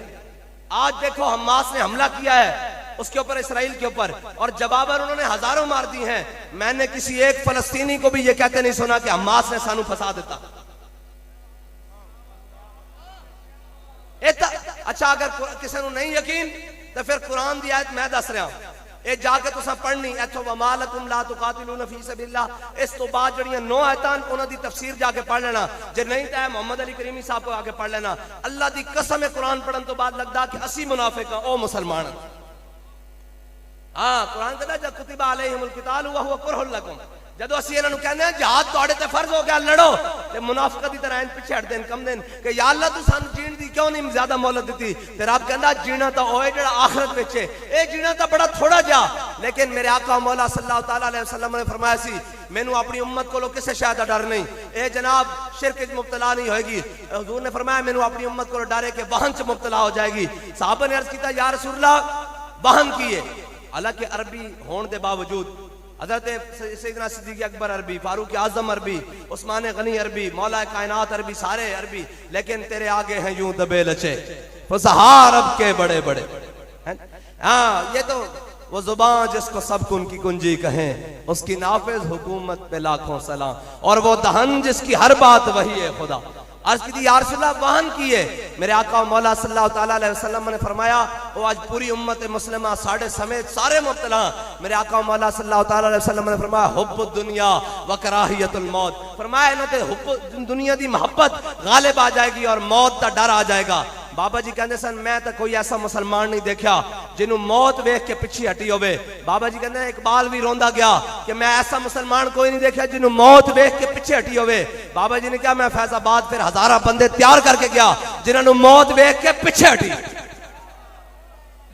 आज देखो हमास ने हमला किया है उसके ऊपर, इसराइल के ऊपर, और जवाबन उन्होंने हजारों मार दी हैं। मैंने किसी एक फलस्तीनी को भी ये कहते नहीं सुना कि हमास ने सानू फंसा देता। अच्छा अगर किसी को नहीं यकीन तो फिर कुरान की आयत मैं दस रहा, ये जाके तुसा पढ़नी इथों वमा लकुम ला तुकातिलूना फी सबिलिल्लाह, इस तो बाद जड़ियां 9 आयतां उन्हां दी तफसीर जाके पढ़ लेना, जे नहीं तो मोहम्मद अली करीमी साहब को आके पढ़ लेना। अल्लाह दी कसम है कुरान पढ़न तो बाद लगदा कि असी मुनाफिक हां, ओ मुसलमान। हाँ कुरान कहता जब कुतिबा अलैहिमुल किताल व हुवा कुरहुल लकुम, जदों असीं इन्हां नूं कहंदे हां जिहाद तुहाडे ते फर्ज हो गया लड़ो, ते मुनाफिक दी तरह पीछे हट देन कम देन कि या अल्लाह तू सानू जीण दी क्यों नहीं ज्यादा मोहलत दित्ती। ते रब कहंदा जीना तो ओए जेड़ा आखिरत विच है, ए जीना तो बड़ा थोड़ा जा, लेकिन मेरे आका मौला सल्लल्लाहु तआला अलैहि वसल्लम ने फरमाया सी मैनू अपनी उम्मत को किसी शय दा डर नहीं, ए जनाब शिरक च मुब्तला नहीं होएगी। हुजूर ने फरमाया मैनू अपनी उम्मत को डर है कि वाहन च मुब्तला हो जाएगी। साहबा ने अर्ज कीता या रसूल अल्लाह वाहन की है, हालांकि अरबी होने के बावजूद हजरत सैयदना सिद्दीक़ अकबर अरबी, फारूक आजम अरबी, उस्मान गनी अरबी, मौला कायनात अरबी, सारे अरबी, लेकिन तेरे आगे हैं यूं दबे लचे फसहा अरब के बड़े बड़े। हाँ ये तो वो जुबान जिसको सब उनकी कुंजी कहें, उसकी नाफिज हुकूमत पे लाखों सलाम, और वो दहन जिसकी हर बात वही है खुदा। अर्ज की या रसूल अल्लाह वाहन की है, मेरे आका मौला सल्लल्लाहु तआला अलैहि वसल्लम ने फरमाया वो आज पूरी उम्मत मुस्लिमा साढ़े समेत सारे मुब्तला। मेरे आका मौला सल्लल्लाहु तआला अलैहि वसल्लम ने फरमाया हुब्बुद दुनिया व कराहियतुल मौत, फरमाया इन्हां ते हुब्ब दुनिया दी मोहब्बत गालिब आ जाएगी और मौत का डर आ जाएगा। बाबा जी कहते सन मैं तो कोई ऐसा मुसलमान नहीं देखा जिन्हों मौत वेख के पिछे हटी होवे। बाबा जी कहते इकबाल भी रोंदा गया कि मैं ऐसा मुसलमान कोई नहीं देखा जिन्हों मौत वेख के पिछे हटी होवे। बाबा जी ने कहा मैं फैजाबाद फिर हजारा बंदे तैयार करके गया जिन्होंने मौत वेख के पिछे हटी।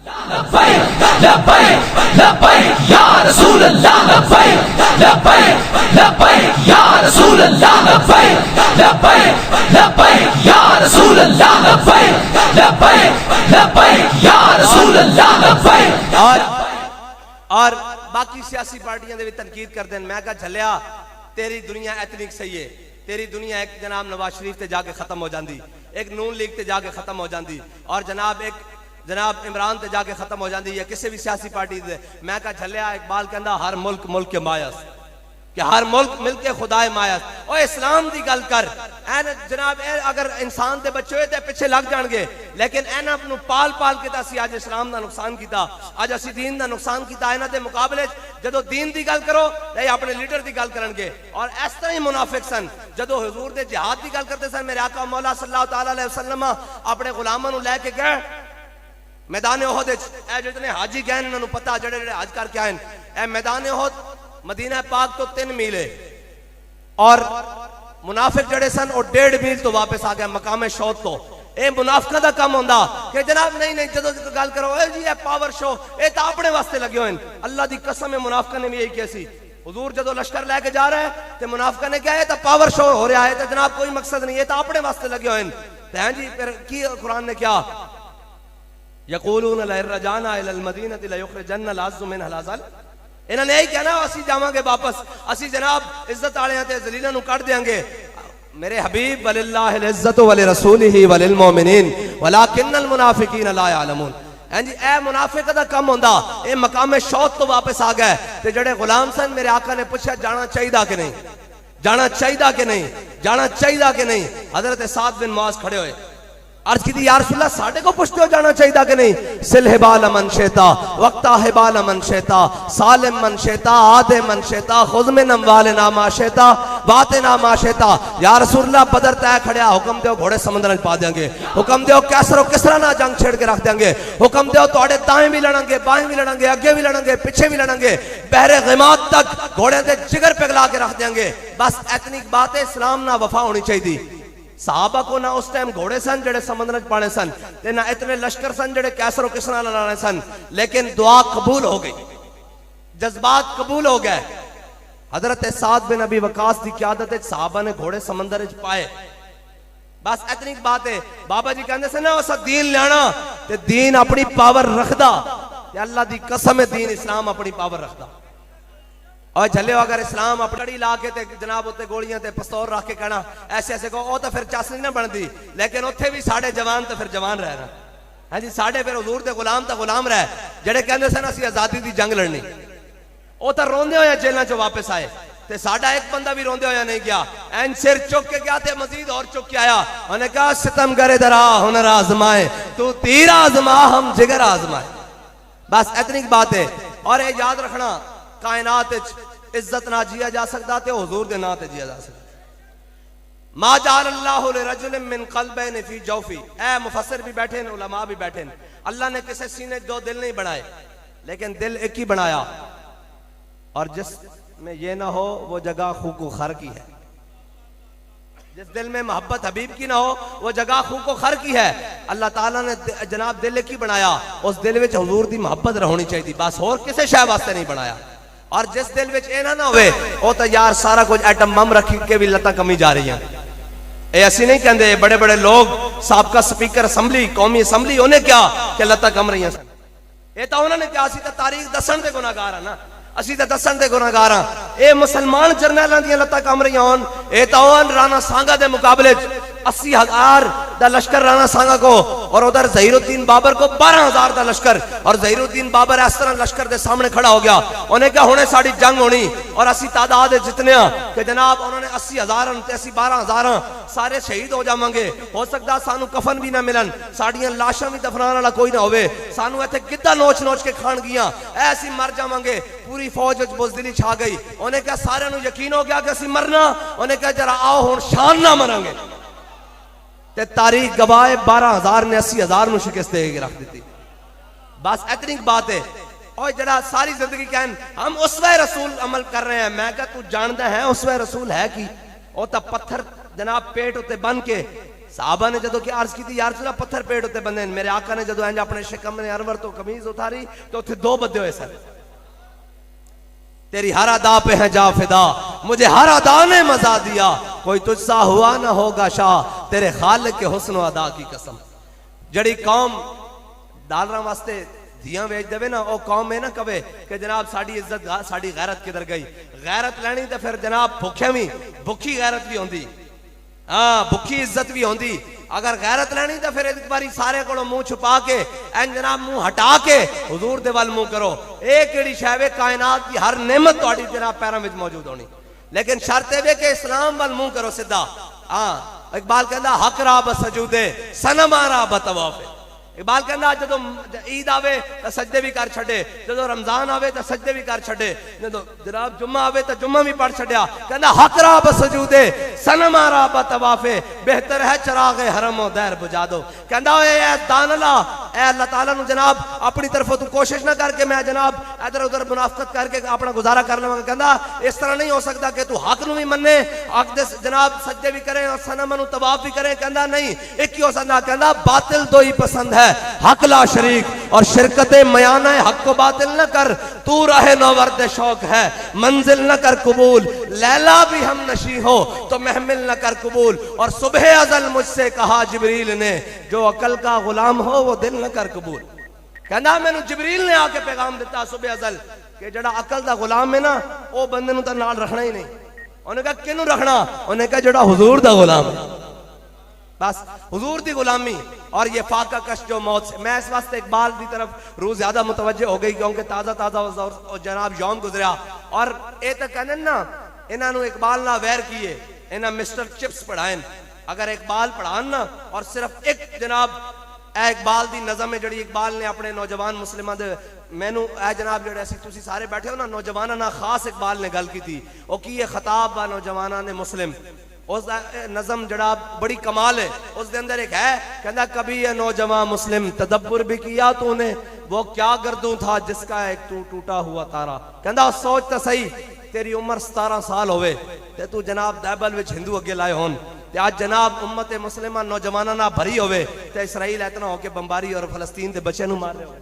लब्बैक लब्बैक लब्बैक या रसूल अल्लाह, लब्बैक लब्बैक लब्बैक या रसूल अल्लाह, लब्बैक लब्बैक लब्बैक या रसूल अल्लाह, लब्बैक लब्बैक लब्बैक या रसूल अल्लाह, लब्बैक। और बाकी सियासी पार्टियां दे भी तनकीद करते हैं। मैं कहा झलिया तेरी दुनिया एथनिक सही है, तेरी दुनिया एक जनाब नवाज शरीफ ते जाके खत्म हो जाती, एक नून लीग ते जाके खत्म हो जाती, और जनाब इमरान ते जाके खत्म हो जाती है किसी भी सियासी पार्टी दे। मैं कहा झलिया इकबाल कहंदा हर मुल्क मुल्क के मायस, कि हर मुल्क मिलके खुदाए माया और इस्लाम की गल कर जनाब अगर इंसान के बच्चे हुए तो पिछे लग जाएंगे लेकिन इन्हां नूं पाल पाल के असीं अज इस्लाम का नुकसान किया अज असीं दीन का नुकसान किया इन्हां दे मुकाबले जदों दीन की गल करो तो अपने लीडर की गल करनगे और इस तरह ही मुनाफिक सन जदों हुजूर दे जिहाद की गल करते सन मेरे आका मौला सल्लल्लाहु तआला अलैहि वसल्लम अपने गुलामां नूं लैके गए मैदान ओहद जितने हाजी गए इन्होंने पता जेड़े जेड़े हज करके आए ए मैदान ओहद मदीना पाक तो 3 मील है और मुनाफिक जड़े सन और 1.5 मील तो वापस आ गया मकामे शौत तो ये मुनाफिका का काम होंदा कि जनाब नहीं नहीं जदों गल करो जी ये पावर शो ये तो अपने वास्ते लगे हुए अल्लाह की कसम है मुनाफिका ने भी यही किया सी हुजूर जदों लश्कर लैके जा रहा है तो मुनाफिका ने क्या है तो पावर शो हो रहा है तो जनाब कोई मकसद नहीं है तो अपने वास्ते लगे हुए हैं जी फिर की कुरान ने क्या यक़ूलून लरजाना इलल मदीनति लयुखरिजन्ना अल-अज़्ज़ु मिनहा अल-अज़ल इन्होंने यही कहना असी जावांगे वापस असी जनाब इज्जत वाले ते ज़लीलां नूं कढ देंगे मेरे हबीब वलिल्लाहिल इज्जतु वलि रसूलिही वलिल मोमिनीन वलाकिन्नल मुनाफिकीन ला यअलमून जी ए मुनाफिक दा काम होंदा ए मकामे शौत तो वापस आ गए ते जेड़े गुलाम सन मेरे आका ने पूछा जाना चाहिए कि नहीं जाना चाहिए कि नहीं जाना चाहिए कि नहीं हजरत साद बिन मुआज खड़े हुए अर्ज की या रसूलल्लाह साडे को पूछते हो जाना चाहिए कि नहीं सिलहिबाल मन शेता वक्ता हिबाल मन शेता सालिम मन शेता आदे मन शेता खुद में नमवाले नामा शेता बाते नामा शेता या रसूलल्लाह बदर तय खड़िया हुक्म दो घोड़े समुद्र में पा देंगे हुक्म दो कैसरो किसरा ना जंग छेड़ के रख देंगे हुक्म दो तोड़े दाएं भी लड़ेंगे बाएं भी लड़ेंगे अगे भी लड़ेंगे पीछे भी लड़ेंगे बहरे गिमात तक घोड़े के जिगर पिघला के रख देंगे बस इतनी बात है इस्लाम ना वफा होनी चाहिए साहबा को ना उस टाइम घोड़े सन जड़े समुद्र च पाने सन ते ना इतने लश्कर सन जड़े कैसरो किसरा लड़ाने सन लेकिन दुआ कबूल हो गई जज्बात कबूल हो गए हजरत साद बिन अबी वकास की क़यादत है साहबा ने घोड़े समंदर च पाए बस इतनी बात है बाबा जी कहते से ना उस दीन लेना ते दीन अपनी पावर रखदा ते अल्लाह दी कसम है दीन इस्लाम अपनी पावर रखदा और झले अगर इस्लाम अपनी ला के जनाब उत्ते गोलियां ते पिस्तौल रख के कहना ऐसे ऐसे को तो फिर चस नहीं ना बनती लेकिन उत्थे भी साढ़े जवान तो फिर जवान रहना है जी साढ़े फिर हुजूर दे गुलाम तो गुलाम रह जेड़े कहंदे सन असीं आजादी दी जंग लड़नी वो तो रोंदे होए जेलों चो वापस आए ते साडा एक बंदा भी रोंदे होया नहीं गया एन सिर चुक के गया ते मजीद और चुक के आया उन्हें कहा सितम करे दरा हुनर आजमाए तू तीर आजमा हम जिगर आजमाए बस इतनी बात है और ये याद रखना कायनात इज्जत ना जिया जा सकता ते हुजूर दे नाम ते जिया जा सकता मा जाल अल्लाहु लिरजुलिन मिन क़ल्बैन फी जौफी ए मुफस्सिर भी बैठे हैं उलमा भी बैठे हैं अल्लाह ने किसी सीने दो दिल नहीं बनाए लेकिन दिल एक ही बनाया और जिस में ये ना हो वो जगह खूको खर की है जिस दिल में मोहब्बत हबीब की ना हो वो जगह खूको खर की है अल्लाह ताला ने जनाब दिल एक ही बनाया उस दिल में हुजूर दी मोहब्बत होनी चाहिए बस और किसी शय वास्ते नहीं बनाया और जिस दिल में ये ना होवे वो तो यार सारा कुछ एटम बम रखी के भी लत्तां कमी जा रही हैं ये असी नहीं कहते बड़े बड़े लोग साबका स्पीकर असम्बली कौमी असम्बली उन्हें क्या कि लत्तां कम रही हैं ये तो उन्होंने क्या असी तो तारीख दसन दे गुनाहगार है ना असी तो दसन दे गुनाहगार हाँ ये मुसलमान जरनैलों दी लत्तां कम रही होन ये तो राणा सांगा के मुकाबले 80,000 का लश्कर राणा सांगा को और उधर ज़हीरुद्दीन बाबर को 12,000 का लश्कर और ज़हीरुद्दीन बाबर इस तरह लश्कर के सामने खड़ा हो गया उन्हें क्या होने साड़ी जंग होनी और असी तादाद जितने कि जनाब उन्होंने 80,000 असी 12,000 सारे शहीद हो जावांगे हो सकता सानू कफन भी ना मिलन साड़ियां लाशां भी दफनाने वाला कोई ना होवे सानू इत्थे गिद्धा नोच नोच के खान गियां ऐसी मर जावांगे पूरी फौज विच बुज़दिली छा गई उन्हें क्या सारे नू यकीन हो गया कि असी मरना उन्हें क्या जरा आओ हुण शान ना मरांगे ते तारीख गवाए 12,000 ने 80,000 नू शिकस्त दे के रख दी बस इतनी बात है और जरा सारी जिंदगी कहन हम उसवे रसूल अमल कर रहे हैं मैं क्या तू जानता है उसवे रसूल है कि वो तो पत्थर जनाब पेट उत्ते बन के साहबा ने जदों की अर्ज की थी यार चला पत्थर पेट उत्ते बंदे मेरे आका ने जदों अपने शिकम ने अरवर तो कमीज उतारी तो उत्थे 2 बंदे हुए सर तेरी हर अदा पे है जा फिदा मुझे हर अदा ने मजा दिया कोई तुझसा हुआ ना होगा शाह तेरे खालिक के हुस्न अदा की कसम जड़ी कौम डालरा वास्ते धियां बेच देवे ना वो कौम में ना कवे कि जनाब साड़ी इज्जत साड़ी गैरत किधर गई गैरत लैनी तो फिर जनाब भुखे भी भुखी गैरत भी होंदी हाँ भुखी इज्जत भी होंदी अगर गैरत लैनी तो फिर एक बारी सारे को मुंह छुपा के एन जनाब मुंह हटा के हुजूर दे वाल मुंह करो एक केड़ी शय वे कायनात की हर नेमत तुहाडी जनाब पैरों में मौजूद होनी लेकिन शर्त है कि इस्लाम वाल मुंह करो सीधा। हाँ, इकबाल कहता हक रा बसजूदे सनमारा बतवाफे। इकबाल कहता जो ईद आवे तो सजदे भी कर छड़े, जो रमजान आवे तो सजदे भी कर छड़े, जो जनाब जुम्मा आवे तो जुम्मा भी पढ़ छड़िया। कहता हक रा बसजूदे सनमारा बतवाफे, बेहतर है चराग हरम और दैर बुझा दो। कहता दानला ए अल्लाह ताला नु जनाब अपनी तरफों तू कोशिश ना करके मैं जनाब इधर उधर मुनाफकत करके अपना गुजारा कर लवांगा। कहता इस तरह नहीं हो सकता कि तू हक नु भी मन्ने, हक दे जनाब सजदे भी करे और सनम नु तवाफ भी करे। कहता नहीं, एक ही हो सकता। कहता बातिल दो ही पसंद है, हक ला शरीक, और शिरकते मयाना हक को बातिल न कर। तू रहे नौवर्द शौक है मंजिल न कर कबूल, लैला भी हम नशी हो तो महमिल न कर कबूल। और सुबह अजल मुझसे कहा जिब्रील ने, जो अकल का गुलाम हो वो दिल न कर कबूल। कहना मैंने जिब्रील ने आके पैगाम दिता सुबह अजल कि जड़ा अकल का गुलाम है ना वो बंदे नु तां नाल रखना ही नहीं। उन्हें कहा किनू रखना? उन्हें कहा जड़ा हुजूर दा गुलाम है, बस हुजूर दी गुलामी। और ये फाका कश जो मौत से, मैं इस वास्ते इकबाल की तरफ रूह ज्यादा मुतवज्जे हो गई क्योंकि ताजा ताजा और जनाब यौम गुजरिया। और ये तो कहने ना इन्होंने इकबाल ना वैर किए, इन्हें मिस्टर चिप्स पढ़ाए। अगर इकबाल पढ़ान ना और सिर्फ एक जनाब ए इकबाल दी नज़म है जड़ी इकबाल ने अपने नौजवान मुस्लिमां दे मैनू ए जनाब जड़े असी तुसी सारे बैठे हो ना नौजवाना ना खास इकबाल ने गल की थी वो की ये खिताब व नौजवाना ने मुस्लिम। उस नज़म जड़ा बड़ी कमाल है, उस दे अंदर एक है कहना कभी ये नौजवान मुस्लिम तदब्बुर भी किया तूने, वो क्या गर्दू था जिसका एक तू टूटा हुआ तारा। कहना सोच तो सही तेरी उम्र 17 साल होवे ते तू जनाब दैबल विच हिंदू अगे लाए होन ते आज जनाब उम्मत मुस्लिमा नौजवाना ना भरी होवे ते इसराइल इतना होके बमबारी और फलस्तीन के बच्चे नु मार रहे हो।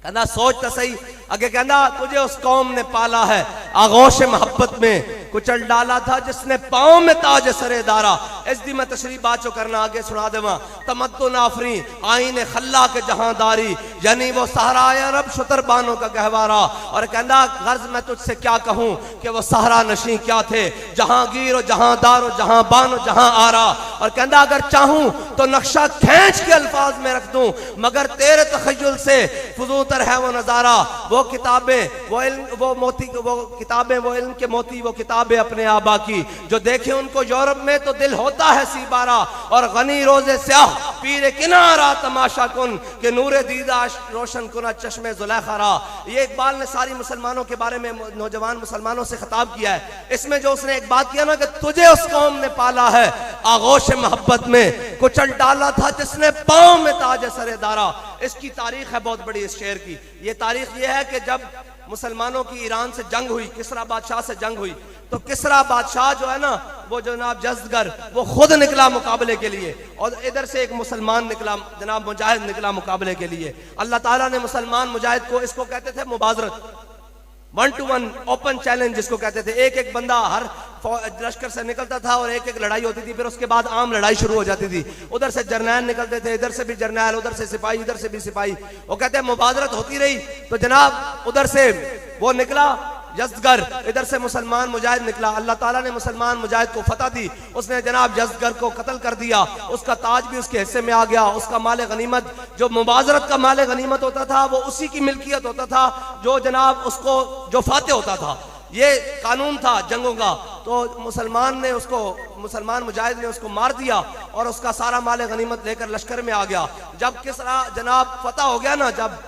कहना सोच तो सही। अगे कहना तुझे उस कौम ने पाला है आगोश मोहब्बत में, कुचल डाला था जिसने पाँव में ताज सरे दारा। इस दी मैं तशरीह बात जो करना आगे सुना देवा। तमद्दुन आफरी आईने खल्ला के जहांदारी, यानी वो सहरा अरब शुतरबानों का गहवारा। और कहना गर्ज मैं तुझसे क्या कहूँ कि वो सहरा नशी क्या थे, जहांगीर और जहांदार और जहां बान और जहां आरा। और कहना अगर चाहूँ तो नक्शा खींच के अल्फाज में रख दूं, मगर तेरे तखय्युल से फजूतर है वो नजारा। वो किताबें वो इल्म वो मोती वो किताबें वो इल्म के मोती वो किताबें अपने आबा की, जो देखे उनको यूरोप में तो दिल होता है सीबारा। और गनी रोजे स्याह पीरे किनारा तमाशा कुन के नूरे दीदा रोशन कुना चश्मे जुलेखरा। ये इकबाल ने सारी मुसलमानों के बारे में नौजवान मुसलमानों से खिताब किया है। इसमें जो उसने एक बात किया ना कि तुझे उस कौम ने पाला है आगोश मोहब्बत में, कुचल डाला था जिसने पाँव में ताज सरे दारा। इसकी तारीख है बहुत बड़ी इस शेर की। ये तारीख ये है कि जब मुसलमानों की ईरान से जंग हुई, किसरा बादशाह से जंग हुई, तो किसरा बादशाह जो है ना वो जनाब जज़्दगर वो खुद निकला मुकाबले के लिए और इधर से एक मुसलमान निकला जनाब मुजाहिद निकला मुकाबले के लिए। अल्लाह ताला ने मुसलमान मुजाहिद को इसको कहते थे मुबाजरत, 1 to 1 ओपन चैलेंज जिसको कहते थे। एक एक बंदा हर लश्कर से निकलता था और एक एक लड़ाई होती थी, फिर उसके बाद आम लड़ाई शुरू हो जाती थी। उधर से जर्नैल निकलते थे, इधर से भी जर्नैल, उधर से सिपाही, इधर से भी सिपाही। वो कहते हैं मुबादरत होती रही तो जनाब उधर से वो निकला जज़्दगर, इधर से मुसलमान मुजाहिद निकला। अल्लाह ताला ने मुसलमान मुजाहिद को फतह दी, उसने जनाब जज़्दगर को कत्ल कर दिया, उसका ताज भी उसके हिस्से में आ गया। उसका माल गनीमत जो मुबाजरत का माल गनीमत होता था वो उसी की मिल्कियत होता था जो जनाब उसको जो फाते होता था। ये कानून था जंगों का। तो मुसलमान ने उसको मुसलमान मुजाहिद ने उसको मार दिया और उसका सारा माल गनीमत लेकर लश्कर में आ गया। जब किसरा जनाब फतह हो गया ना, जब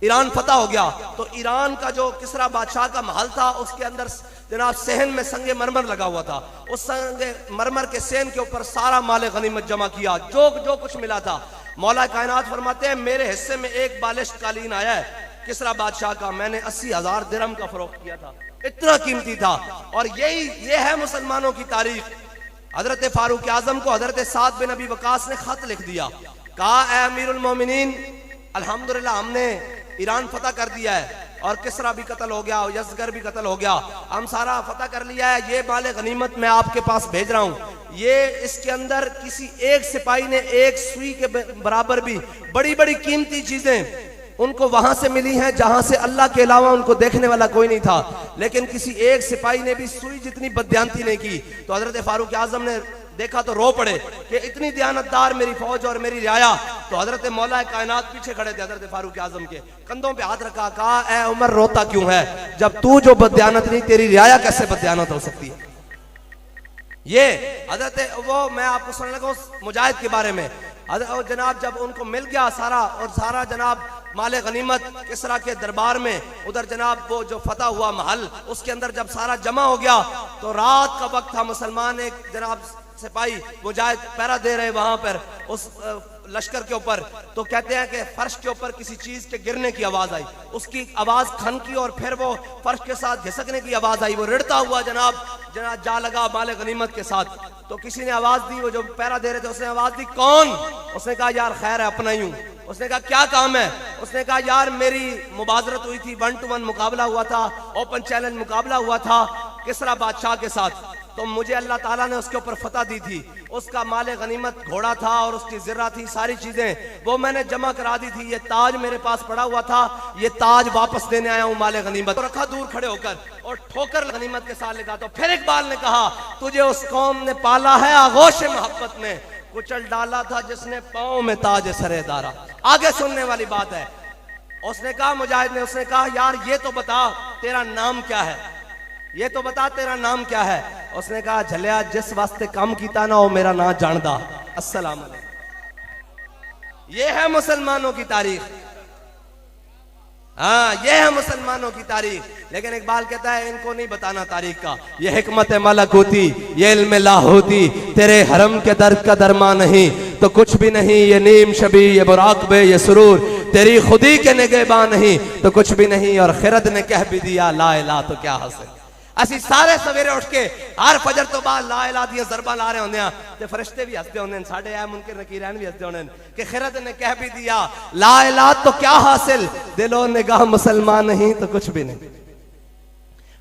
ईरान फतह हो गया तो ईरान का जो किसरा बादशाह का महल था उसके अंदर जनाब सहन में संगे मरमर लगा हुआ था। उस संगे मरमर के सहन के ऊपर सारा माल गनीमत जमा किया, जो कुछ मिला था। मौला कायनात फरमाते हैं मेरे हिस्से में एक बालिश कालीन आया है किसरा बादशाह का, मैंने 80,000 दिरहम का फरोख्त किया था, इतना कीमती था। और ये है मुसलमानों की तारीख। हजरत फारूक आजम को हजरत साद बिन अबी वकास ने खत लिख दिया, कहा ए अमीरुल मोमिनीन अल्हम्दुलिल्लाह हमने ईरान फतह कर दिया है और किसरा भी कत्ल हो गया, यज़गर भी कत्ल हो गया, हम सारा फतह कर लिया है। ये माल गनीमत मैं आपके पास भेज रहा हूँ। ये इसके अंदर किसी एक सिपाही ने एक सुई के बराबर भी बड़ी बड़ी कीमती चीजें उनको वहां से मिली हैं जहां से अल्लाह के अलावा उनको देखने वाला कोई नहीं था, लेकिन किसी एक सिपाही ने भी सुई जितनी बदयांती नहीं की। तो हजरत फारूक आजम ने देखा तो रो पड़े कि इतनी दयानतदार मेरी फौज और मेरी रियाया तो हजरत मौला कायनात पीछे खड़े थे हजरत फारूक आजम के, कंधों पे हाथ रखा, कहा ए उमर रोता क्यों है, जब तू जो बदयानत नहीं तेरी रियाया कैसे बदयानत हो सकती है। ये हजरत वो मैं आपको सुनने लगा मुजाहिद के बारे में, जनाब जब उनको मिल गया सारा और सारा जनाब माले गनीमत किसरा के दरबार में, उधर जनाब वो जो फतह हुआ महल उसके अंदर जब सारा जमा हो गया, तो रात का वक्त था, मुसलमान एक जनाब सिपाही मुजाहिद पहरा दे रहे वहां पर उस लश्कर के ऊपर, तो कहते हैं कि फर्श के ऊपर किसी चीज के गिरने की आवाज आई, उसकी आवाज खनकी और फिर वो फर्श के साथ घिसकने की आवाज आई, वो रिड़ता हुआ जनाब जा लगा माले गनीमत के साथ। तो किसी ने आवाज दी, वो जो पहरा दे रहे थे उसने आवाज दी, कौन? उसने कहा यार खैर है अपना ही हूं। उसने कहा क्या काम है? उसने कहा यार मेरी मुबाजरत हुई थी, 1 to 1 मुकाबला हुआ था, ओपन चैलेंज मुकाबला हुआ था किसरा बादशाह के साथ, तो मुझे अल्लाह ताला ने उसके ऊपर फतह दी थी, उसका माले गनीमत घोड़ा था और उसकी जिर्रा थी, सारी चीजें वो मैंने जमा करा दी थी, ये ताज मेरे पास पड़ा हुआ था, ये ताज वापस देने आया हूं माले गनीमत। तो रखा दूर खड़े होकर और ठोकर गनीमत के साथ लगा। तो फिर इकबाल ने कहा तुझे उस कौम ने पाला है आगोश मोहब्बत में, कुचल डाला था जिसने पांव में ताज सरेदारा। आगे सुनने वाली बात है। उसने कहा मुजाहिद ने, उसने कहा यार ये तो बता तेरा नाम क्या है, ये तो बता तेरा नाम क्या है। उसने कहा झलिया जिस वास्ते काम कीता ना वो मेरा नाम जानदा। अस्सलाम वालेकुम। ये है मुसलमानों की तारीख, हाँ ये है मुसलमानों की तारीख। लेकिन इकबाल कहता है इनको नहीं बताना तारीख का, ये हिकमत मलक होती, ये इल्म लाहौती, तेरे हरम के दर्द का दरमा नहीं तो कुछ भी नहीं, ये नीम शबी ये मुराकबे ये सुरूर, तेरी खुदी के निगहबान नहीं तो कुछ भी नहीं, और खिरद ने कह भी दिया ला इला तो क्या हासिल। ਅਸੀਂ सारे सवेरे उठ के हर फजर तो बाद ला इला दी ज़रबा ला रहे होंगे हैं, ते फरिश्ते भी हंसते होंगे, साढ़े ऐ मुनकर नकीरैन भी हंसते होंगे कि खिरद ने कह भी दिया ला इला तो क्या हासिल, दिलो निगाह मुसलमान नहीं तो कुछ भी नहीं।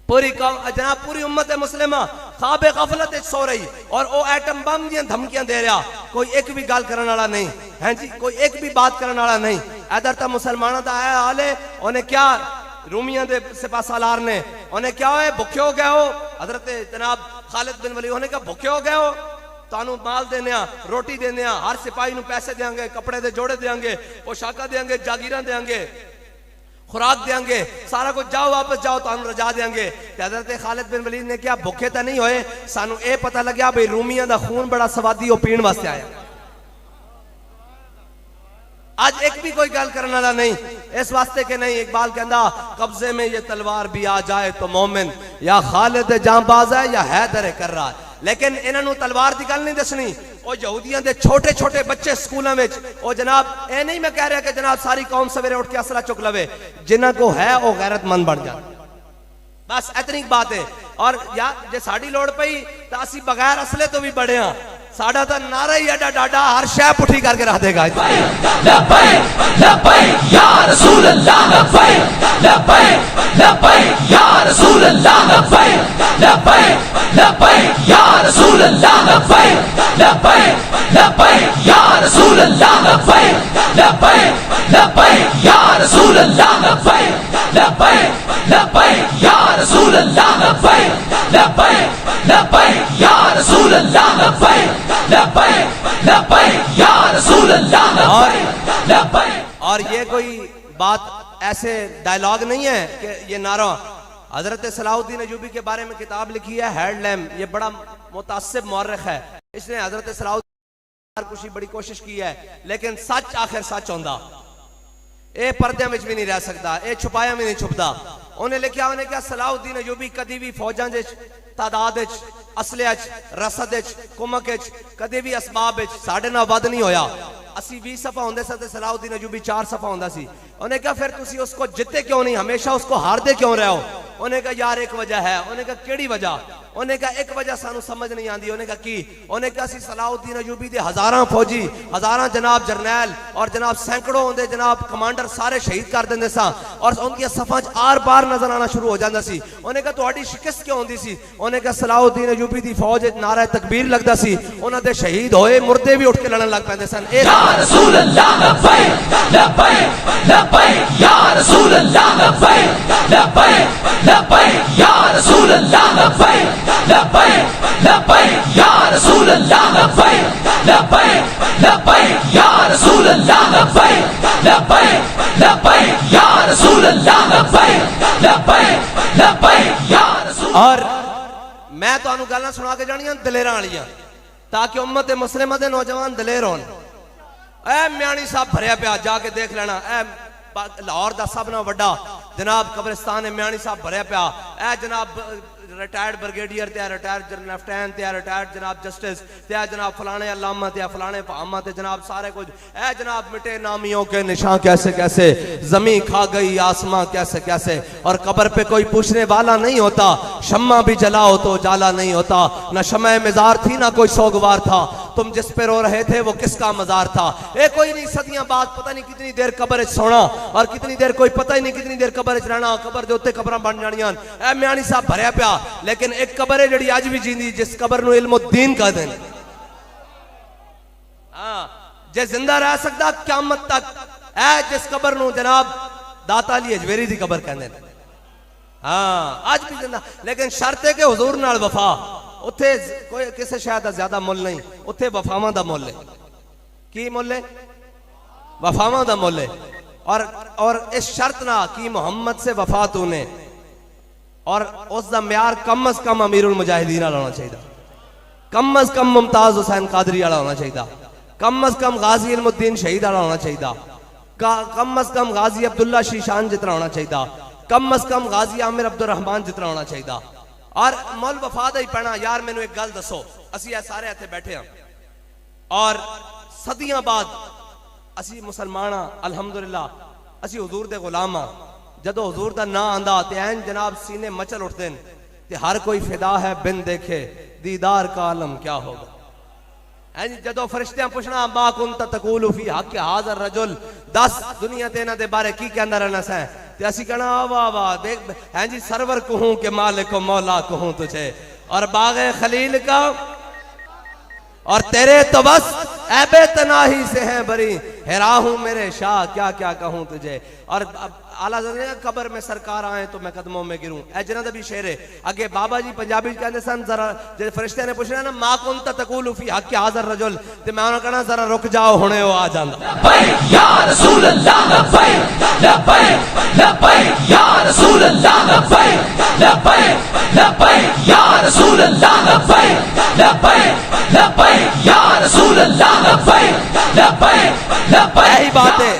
पूरी जनाब पूरी उम्मत मुस्लिमा ख्वाबे गफलत सो रही और वो एटम बम दी धमकियां दे रहा, कोई एक भी गल करने वाला नहीं है जी, कोई एक भी बात करने वाला नहीं। इधर तो मुसलमानों का आया हाल है, उन्हें क्या रूमिया दे सिपा सालार ने उन्हें क्या है भुखे हो गए हो, हजरत जनाब खालिद बिन वली उन्हें क्या भुखे हो गए हो, तानू माल देने रोटी देने हर सिपाही नू पैसे देंगे, कपड़े दे जोड़े देंगे, पोशाका देंगे, जागीरा देंगे, खुराक देंगे, सारा कुछ जाओ वापस जाओ तानू रजा देंगे। हजरत खालिद बिन वलीद ने क्या भुखे तो नहीं होए, सानू ये पता लग्या भाई रूमिया दा खून बड़ा सवादी वो पीण वास्ते आया। आज एक भी कोई गल करने वाला नहीं इस वास्ते के नहीं। इकबाल कहता कब्जे में ये तलवार भी आ जाए तो मोमिन या खालिद जांबाज है या हैदर कर रहा है, लेकिन इन्होंने तलवार की गल नहीं दसनी। और यहूदियों के छोटे छोटे बच्चे स्कूलों में और जनाब ये नहीं मैं कह रहा कि जनाब सारी कौम सवेरे उठ के असला चुक लवे, जिन्हों को है वो गैरतमंद बन जाए, बस इतनी बात है। और या जे साड़ी लोड़ पई तो असी बगैर असले तो भी बड़े हाँ, साड़ा तो नारा ही एडा डाडा हर शय पुठी करके रख देगा। और ये कोई बात ऐसे डायलॉग नहीं है कि ये नारा। हजरत सलाहुद्दीन अयूबी के बारे में किताब लिखी है हेडलैम, ये बड़ा मुतासिब मौरख है, इसने हजरत सलाहुद्दीन कुछ बड़ी कोशिश की है, लेकिन सच आखिर सच होंदा, ये पर्दे में भी नहीं रह सकता, ये छुपाया भी नहीं छुपता। उन्हें लिखा उन्हें क्या सलाहुद्दीन अयूबी कभी भी फौजा तादाद असले रसद कुमक कदे भी असबाब साढ़े ना वध नहीं होया। असी 20 सफा होंगे सा सलाहुद्दीन अयूबी 4 सफा होंदा सी। उन्हें कहा फिर तुसी उसको जिते क्यों नहीं, हमेशा उसको हारते क्यों रहे हो? उन्हें कहा यार एक वजह है। उन्हें कहा केड़ी वजह? उन्हें कहा एक वजह सानू समझ नहीं आती। उन्हें कहा की? उन्हें कहा सलाहुद्दीन अयूबी दे हजारां फौजी, हजारां जनाब जरनैल और जनाब सैकड़ों होंदे जनाब कमांडर सारे शहीद कर देंगे सा और उनकी सफा च आर पार नजर आना शुरू हो जाता सी। उन्हें कहा तुहाडी शिकस्त क्यों होंदी सी? उन्हें कहा सलाहुद्दीन अयूबी दी फौज नारा तकबीर लगता सी, उन्हां दे शहीद होए मुर्दे भी उठ के लड़न लग पैंदे सन। या रसूल अल्लाह लब्बैक लब्बैक लब्बैक या रसूल अल्लाह लब्बैक लब्बैक लब्बैक या रसूल अल्लाह लब्बैक लब्बैक लब्बैक या रसूल अल्लाह लब्बैक लब्बैक लब्बैक या रसूल अल्लाह तुहानू गल्लां सुना के जानियां दलेरां वालियां ताकि उम्मत मुस्लिमा दे नौजवान दलेर होन। ए म्याणी साहब भरिया पिया, जाके देख लेना। ए लाहौर दा सब ना वड्डा जनाब कब्रिस्तान है, म्याणी साहब भरिया पिया। ए जनाब रिटायर्ड ब्रिगेडियर ते रिटायर्ड जनरल लेफ्टिनेंट ते रिटायर्ड जनाब जस्टिस ते जनाब फलाने अल्लामा ते फलाने फामा ते जनाब सारे कुछ। ए जनाब मिटे नामियों के निशान कैसे कैसे, जमीन खा गई आसमां कैसे कैसे, और कब्र पे कोई पूछने वाला नहीं होता। शम्मा भी जलाओ तो जाला नहीं होता, ना शम्मा मजार थी ना कोई सोगवार था। तुम जिस पे रो रहे थे वो किसका मजार था। ए कोई नहीं सदियां बाद पता नहीं कितनी देर कब्र सोना और कितनी देर कोई पता ही नहीं कितनी देर कब्र रहना। कब्र के उत्ते कब्रां बन जानियां। ए म्याणी साहब भरिया पिया, लेकिन एक कब्र है जिहड़ी अज भी जींदी, जिस कब्र नूं इल्मुद्दीन कह देन। हां जे जिंदा रह सकदा क़यामत तक, ए जिस कब्र नूं जनाब दाता अली अजमेरी दी कब्र कहंदे ने। हां अज भी जिंदा, लेकिन शर्त है कि हुजूर नाल वफा। उत्थे कोई किसी शायद का ज्यादा मुल नहीं, उत्थे वफावां दा मुल है। की मुल है? वफावां दा मुल है। और इस शर्त ना कि मोहम्मद से वफा तूने, और उसका म्यार कम अज कम अमीरुल मुजाहिदीन वाला होना चाहिए, कम अज कम मुमताज हुसैन कादरी वाला होना चाहिए, कम अज कम गाजी इल्मुद्दीन शहीद वाला होना चाहिए, कम अज कम गाजी अब्दुल्ला शीशान जितना होना चाहिए, कम अज कम गाजी आमिर अब्दुल रहमान जितना होना चाहिए। और मुल वफा दा ही पैना। यार मैनू एक गल दसो, असी सारे इत्थे बैठे हैं और सदियां बाद असी मुसलमान हाँ, अल्हम्दुलिल्लाह असी हुजूर दे गुलाम हाँ। जदों हुजूर दा ना आंदा ते ऐन जनाब सीने मचल उठते हैं ते हर कोई फिदा है बिन देखे दीदार का आलम क्या होगा। जदों फरिश्तियां पूछना मा कुंत तकूलु फी हक हाज़र रजुल, दस दुनिया ते इन्हां दे बारे की कहंदा रहना सै, ते असी कहना वाह वाह देख हैं जी सरवर कहूं के मालिक मौला कहूं तुझे, और बागे खलील का और तेरे तो बस ऐबे तनाही से हैं बरी, हेरा हूं मेरे शाह क्या क्या कहूं तुझे। और आला कब्र में सरकार आए तो मैं कदमों में गिरूं, ए जिन्हां दा भी शेर है। अगे बाबा जी पंजाबी कहंदे सन, जरा जे फरिश्ते ने पूछना ना मा कुंत तकूलु फी हक हाज़र रजुल, ते मैं उन्हां कहना जरा रुक जाओ हुणे वो आ जांदा। लब्बैक या रसूल अल्लाह, लब्बैक लब्बैक लब्बैक या रसूल अल्लाह, लब्बैक लब्बैक लब्बैक या रसूल अल्लाह, लब्बैक लब्बैक लब्बैक या रसूल अल्लाह, लब्बैक लब्बैक लब्बैक। यही बात है,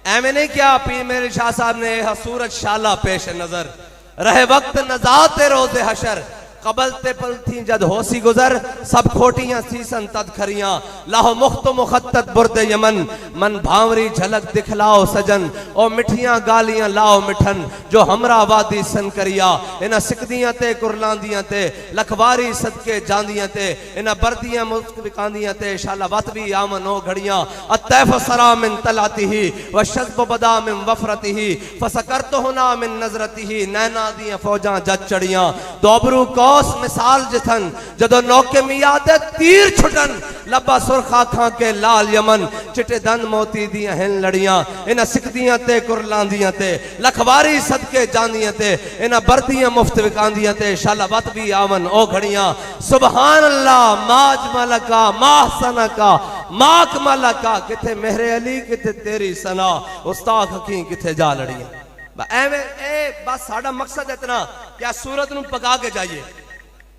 एवं नहीं क्या पीर मेरे शाह साहब ने सूरज शाला पेश नजर, रहे वक्त नजाते रोजे हशर, कबल ते पल थी जद होसी गुजर, सब खोटियां सीसन तद खरियां, लाहो मुख्त मुखत्तत बुर्दे यमन, मन भावरी झलक दिखलाओ सजन, ओ मिठियां गालियां लाओ मिठन, जो हमरा वादी सन करिया, इना सिकदियां ते कुरलांदियां ते, लखवारी सदके जांदियां ते, इना बर्दियां मुफ्त विकांदियां ते, शाला वत भी आमन हो घड़ियां, अतैफ सरा मिन तलातिही, व शज़्ब बदा मिन वफरतिही, फसकरतुहुना मिन नजरतिही, नैना दियां फौजां जज चढ़ियां, दोबरू को मिसाल जिथन, जदों नौके मिया दे तीर छुटन, लब्बा सुरखा खां के लाल यमन, चिटे दन मोती दियां हिन लड़ियां, इना सिकदियां ते कुरलांदियां ते, लखवारी सदके जांदियां ते, इना बर्दियां मुफ्त विकांदियां ते, शाला वत भी आवन ओ घड़ियां। सुबहान अल्लाह माज मलका माहसनका माक मलका, किथे मेहरे अली किथे तेरी सना, उस्ताद हकीम किथे जा लड़ियां। एवें ए बस साडा मकसद इतना क्या सूरत नूं पका के जाइए।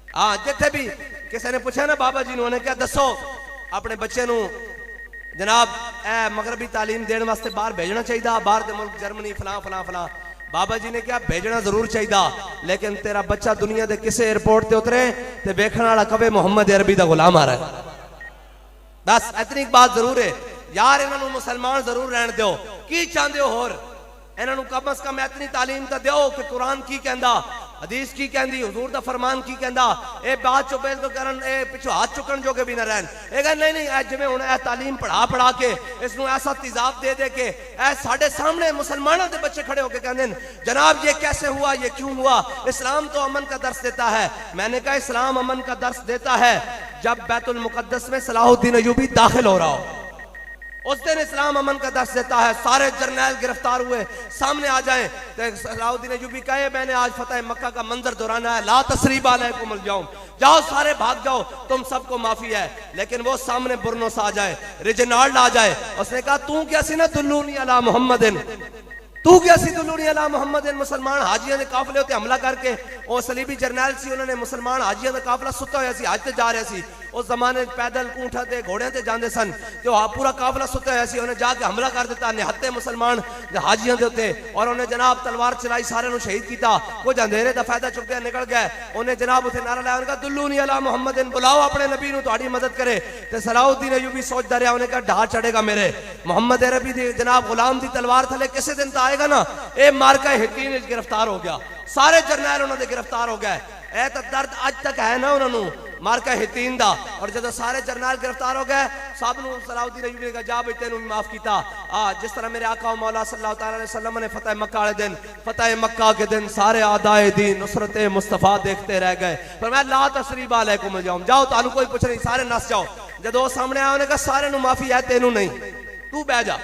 हाँ जिथे भी किसी ने पूछा ना बाबा जी ने क्या दसो अपने बच्चे नूं जनाब ए मगरबी तालीम देने वास्ते बाहर भेजना चाहिए, बाहर के मुल्क जर्मनी फलां फलां फलां, बाबा जी ने क्या भेजना जरूर चाहिए, लेकिन तेरा बच्चा दुनिया के किसी एयरपोर्ट से उतरे तो वेखण वाला कवे मोहम्मद अरबी का गुलाम आ रहा है। बस इतनी बात जरूर है यार, इन्होंने मुसलमान जरूर रहने दो। की चाहते हो होर, इन्होंने कम अज कम इतनी तालीम तो दो कि कुरान की कहंदा, हदीस की कहंदी, हुजूर दा फरमान की कहंदा। ए बात चुपे तो करन, ए पिछो हाथ चुकन जोगे भी ना रहन। ए कहन नहीं नहीं जिवें हुण ए तालीम पढ़ा पढ़ा के इसनूं ऐसा तेजाब दे दे के ए साडे सामने मुसलमानों के बच्चे खड़े होकर कहंदे जनाब ये कैसे हुआ, ये क्यों हुआ, इस्लाम तो अमन का दर्स देता है। मैंने कहा इस्लाम अमन का दर्स देता है जब बैतुल मुकद्दस में सलाहुद्दीन अय्यूबी दाखिल हो रहा हो, उस दिन इस्लाम अमन का दर्स देता है। सारे जर्नैल गिरफ्तार हुए सामने आ जाएं तो सलाहुद्दीन अय्यूबी कहे मैंने आज फतेह मक्का का मंजर दोहराना है, ला तसरीब अलैकुम जाऊं, जाओ सारे भाग जाओ, तुम सबको माफी है। लेकिन वो सामने बुरनोस आ जाए, रिजनाल्ड आ जाए, उसने कहा तू क्या सी ना दुल्लूनी अला मुहम्मदिन, तू क्या सी दुल्लूनी अला मुहम्मद मुसलमान हाजियां दे काफले उत्ते हमला करके ओ सलीबी जरनैल सी उन्होंने मुसलमान हाजियां दा काफला सुत्ता होया सी, हज ते जा रहे सी। उस जमाने पैदल ऊंठा ते घोड़े ते जांदे सन ते पूरा काफला सुत्ता होया सी। उन्हें जाके हमला कर दिता निहत्ते मुसलमान हाजियां दे उत्ते और उन्हें जनाब तलवार चलाई, सारे नु शहीद किया। कुछ अंधेरे दा फायदा चुकदे निकल गए। उन्हें जनाब उथे नारा लाया, उन्हें कहा दुल्लूनी अला मुहम्मद, बुलाओ अपने नबी नु तुहाडी मदद करे। ते सलाउद्दीन अय्यूबी सोचदा रहा, उन्हें कहा ढा चढ़ेगा मेरे मोहम्मद अरबी दी जनाब गुलाम दी तलवार थले किसी दिन तो आएगा ना। ए मारका हितीन गिरफ्तार हो गया, सारे जरनैल उन्होंने गिरफ्तार हो गए। ए तो दर्द अज तक है ना उन्होंने मारका हितीन दा। और जब सारे जरनैल गिरफ्तार हो गए, सब नु सलाउद्दीन अय्यूबी ने कहा जा बई तेनू माफ किया। जिस तरह मेरे आका मौला सल्लल्लाहु अलैहि वसल्लम ने फतेह मक्का वाले दिन, फतेह मक्का के दिन सारे आदाए दीन नुसरत मुस्तफा देखते रह गए। पर मैं ला तसरीबा अलैकुम जाऊं, जाओ तानू कोई कुछ नहीं, सारे नस जाओ। जब वो सामने आया उन्हें कहा सारे नु माफी है, तेनू नहीं, तू बह जा।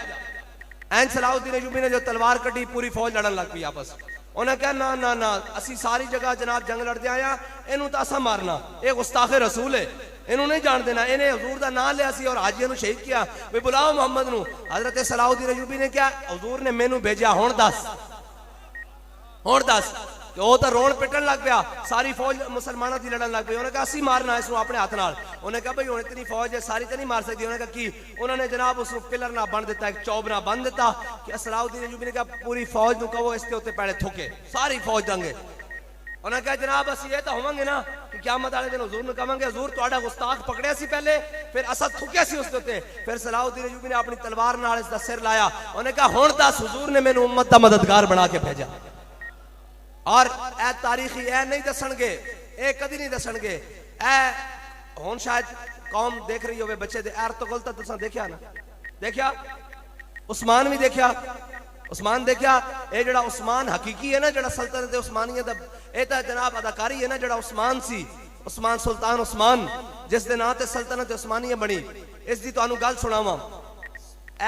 एन सलाउद्दीन अय्यूबी ने जो तलवार कटी, पूरी फौज लड़न लग पई आपस। उन्हें कहा ना ना ना, असी सारी जगह जनाब जंग लड़ते आया, इनू तो असा मारना, ये गुस्ताखे रसूल है, इनू नहीं जान देना। इन्हें हुजूर का नाम लिया सी और हाजियां शहीद किया, भाई बुलाओ मोहम्मद नू। हजरत सलाउद्दीन अय्यूबी ने क्या, हुजूर ने मैनू भेजा, हुण दस वो तो रोन पिटन लग गया। सारी फौज मुसलमानों की लड़न लग गई। उन्हें कहा असी मारना इसको अपने हाथ नाल। उन्हें कहा भाई हुण इतनी फौज है, सारी तो नहीं मार सकती। उन्हें कहा की, उन्होंने जनाब उसको पिलर ना बन दिता, एक चौबना बन दिता कि सलाउद्दीन अय्यूबी ने कहा पूरी फौज नू कहो इसके उत्ते पहले थुके, सारी फौज दंगे। उन्हें कहा जनाब असी ये तो होवांगे ना कि क़यामत वाले दिन हुजूर नू कहांगे हुजूर तुहाडा गुस्ताख पकड़िया सी पहले, फिर असा थुकिया सी उसके उत्ते। फिर सलाउद्दीन अय्यूबी ने अपनी तलवार नाल इसदा सिर लाया। उन्हें कहा हुण दस हुजूर ने मैनू उम्मत दा मददगार बना के भेजा। और ए तारीखी ए नहीं दसणगे, ए कदी नहीं दसणगे। ए हुण शायद कौम देख रही होवे बच्चे दे एर तो गलत तुसां देखिया ना, देखिया उस्मान भी देखिया, उस्मान देखिया। ए जड़ा उस्मान हकीकी है ना, जड़ा सल्तनत उस्मानिया दा ए ता जनाब अदाकारी है ना, जड़ा उस्मान सी, उस्मान सुल्तान उस्मान जिस दे नां ते सल्तनत उस्मानिया बनी। इस दी तुहानू गल सुणावां।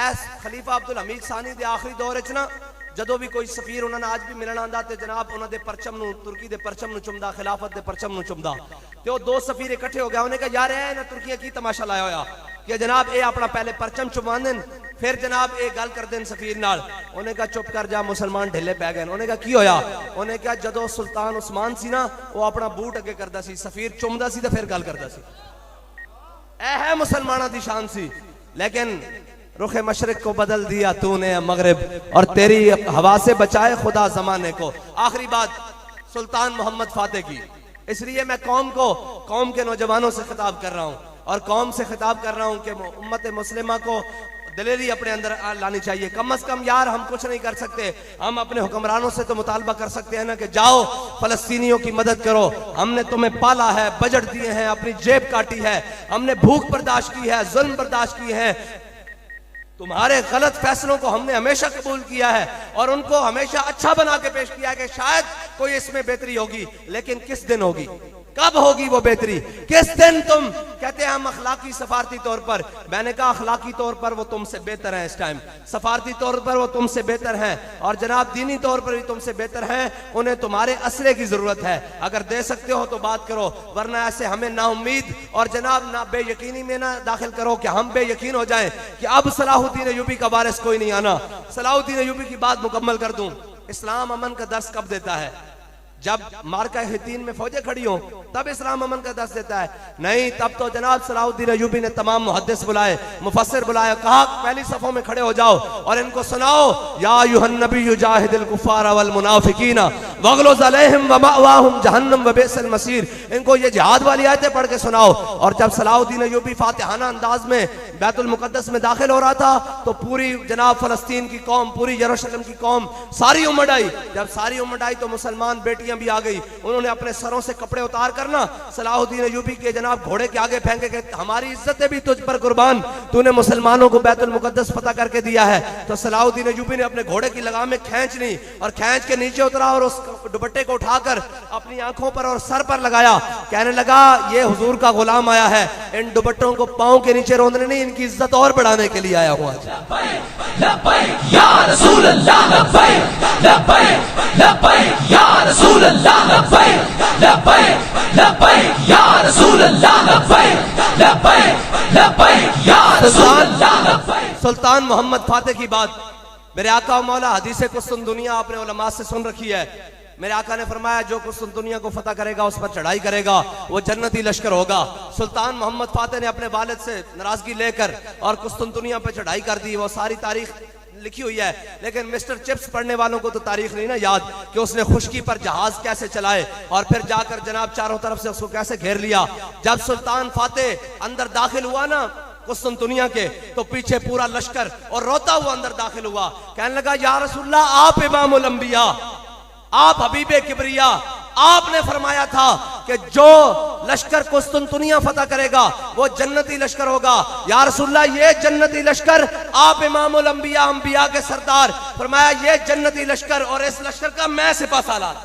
ऐस खलीफा अब्दुल हमीद सानी दे आखिरी दौर च ना, जदों भी कोई सफीर उन्होंने आज भी मिलना आंदा ते जनाब उन्होंने परचम नू, तुर्की दे परचम नू चुमदा, खिलाफत दे परचम नू चुमदा। ते वो दो सफीर इकट्ठे हो गए। उन्हें कहा यार ए ना तुर्कियां की तमाशा लाया होया कि जनाब ए अपना पहले परचम चुमांदन, फिर जनाब ए गल करदे सफीर नाल। उन्हें कहा चुप कर जा, मुसलमान ढिले पै गए। उन्हें कहा की होया? उन्हें कहा जदों सुल्तान उस्मान सी ना, वो अपना बूट अगे करदा सी, सफीर चुमदा सी ते फिर गल करदा सी। ए है मुसलमाना दी शान सी। लेकिन रुखे मशरिक को बदल दिया तूने मगरिब, और तेरी हवा से बचाए खुदा जमाने को। आखिरी बात सुल्तान मोहम्मद फातेह की। इसलिए मैं कौम के नौजवानों से खिताब कर रहा हूँ, और कौम से खिताब कर रहा हूँ कि उम्मत मुस्लिमा को दिलेरी अपने अंदर लानी चाहिए। कम से कम यार हम कुछ नहीं कर सकते, हम अपने हुक्मरानों से तो मुतालबा कर सकते हैं ना कि जाओ फलस्तीनियों की मदद करो, हमने तुम्हें पाला है, बजट दिए हैं, अपनी जेब काटी है, हमने भूख बर्दाश्त की है, जुल्म बर्दाश्त किए हैं, तुम्हारे गलत फैसलों को हमने हमेशा कबूल किया है और उनको हमेशा अच्छा बना के पेश किया है कि शायद कोई इसमें बेहतरी होगी। लेकिन किस दिन होगी, कब होगी वो बेहतरी? किस दिन तुम कहते हैं हम अखलाकी सफारती तौर पर, मैंने कहा अखलाकी तौर पर वो तुमसे बेहतर हैं, इस टाइम सफारती तौर पर वो तुमसे बेहतर हैं, और जनाब दीनी तौर पर भी तुमसे बेहतर हैं। उन्हें तुम्हारे असले की जरूरत है, अगर दे सकते हो तो बात करो, वरना ऐसे हमें नाउम्मीद और जनाब ना बेयकीनी में ना दाखिल करो कि हम बेयकीन हो जाएं कि अब सलाहुद्दीन अय्यूबी का वारिस कोई नहीं आना। सलाहुद्दीन अय्यूबी की बात मुकम्मल कर दूं। इस्लाम अमन का दर्स कब देता है? जब मार्का हितीन में फौजें खड़ी हो तब इस्लाम अमन का दर्स देता है। नहीं, तब तो जनाब सलाहुद्दीन अय्यूबी ने तमाम मुहद्दिस बुलाए, मुफस्सिर बुलाए, कहा पहली सफों में खड़े हो जाओ और इनको सुनाओ या अय्युहन नबी जाहिदिल कुफ्फार वल मुनाफिकीना वगलुज़ अलैहिम व मअवाहुम जहन्नम व बि'सल मसीर। इनको ये जिहाद वाली आयतें पढ़ के सुनाओ। और जब सलाहुद्दीन अय्यूबी फातिहाना अंदाज में बैतुल मुक़द्दस में दाखिल हो रहा था तो पूरी जनाब फलस्तीन की कौम, पूरी यरूशलेम की कौम सारी उमड़ आई। जब सारी उमड़ आई तो मुसलमान बेटियां भी आ गई। उन्होंने अपने सरों से कपड़े उतार कर ना सलाहुद्दीन अय्यूबी के जनाब घोड़े के आगे फेंके के हमारी इज्जतें भी तुझ पर कुर्बान, तूने मुसलमानों को बैतुल मुक़द्दस फतह करके दिया है। तो सलाहुद्दीन अय्यूबी ने अपने घोड़े की लगामें खींच ली और खींच के नीचे उतरा और उस दुपट्टे को उठाकर अपनी आंखों पर और सर पर लगाया। कहने लगा ये हुजूर का गुलाम आया है, इन दुपट्टों को पांव के नीचे रोंदने नहीं, इनकी इज्जत और बढ़ाने के लिए आया हूं। सुल्तान मोहम्मद फातेह की बात, मेरे आका और मौला हदीस कुस्तुन दुनिया आपने उलमा से सुन रखी है। मेरे आका ने फरमाया जो कुस्तुन दुनिया को फतह करेगा, उस पर चढ़ाई करेगा, वो जन्नती लश्कर होगा। सुल्तान मोहम्मद फातेह ने अपने वालिद से नाराजगी लेकर और कुस्तुन दुनिया पर चढ़ाई कर दी। वो सारी तारीख लिखी हुई है, लेकिन मिस्टर चिप्स पढ़ने वालों को तो तारीख नहीं ना याद कि उसने खुशकी पर जहाज कैसे चलाए और फिर जाकर जनाब चारों तरफ से उसको कैसे घेर लिया। जब सुल्तान फातेह अंदर दाखिल हुआ ना कुस्तुन दुनिया के, तो पीछे पूरा लश्कर और रोता हुआ अंदर दाखिल हुआ। कहने लगा या रसूलल्लाह, आप इमामुल अंबिया, आप हबीबे किबरिया, आपने फरमाया था कि जो लश्कर कुस्तुनतुनिया फतह करेगा वो जन्नती लश्कर होगा। या रसूलल्लाह, ये जन्नती लश्कर, आप इमामुल अंबिया, अंबिया के सरदार, फरमाया ये जन्नती लश्कर और इस लश्कर का मैं सिपा सालार।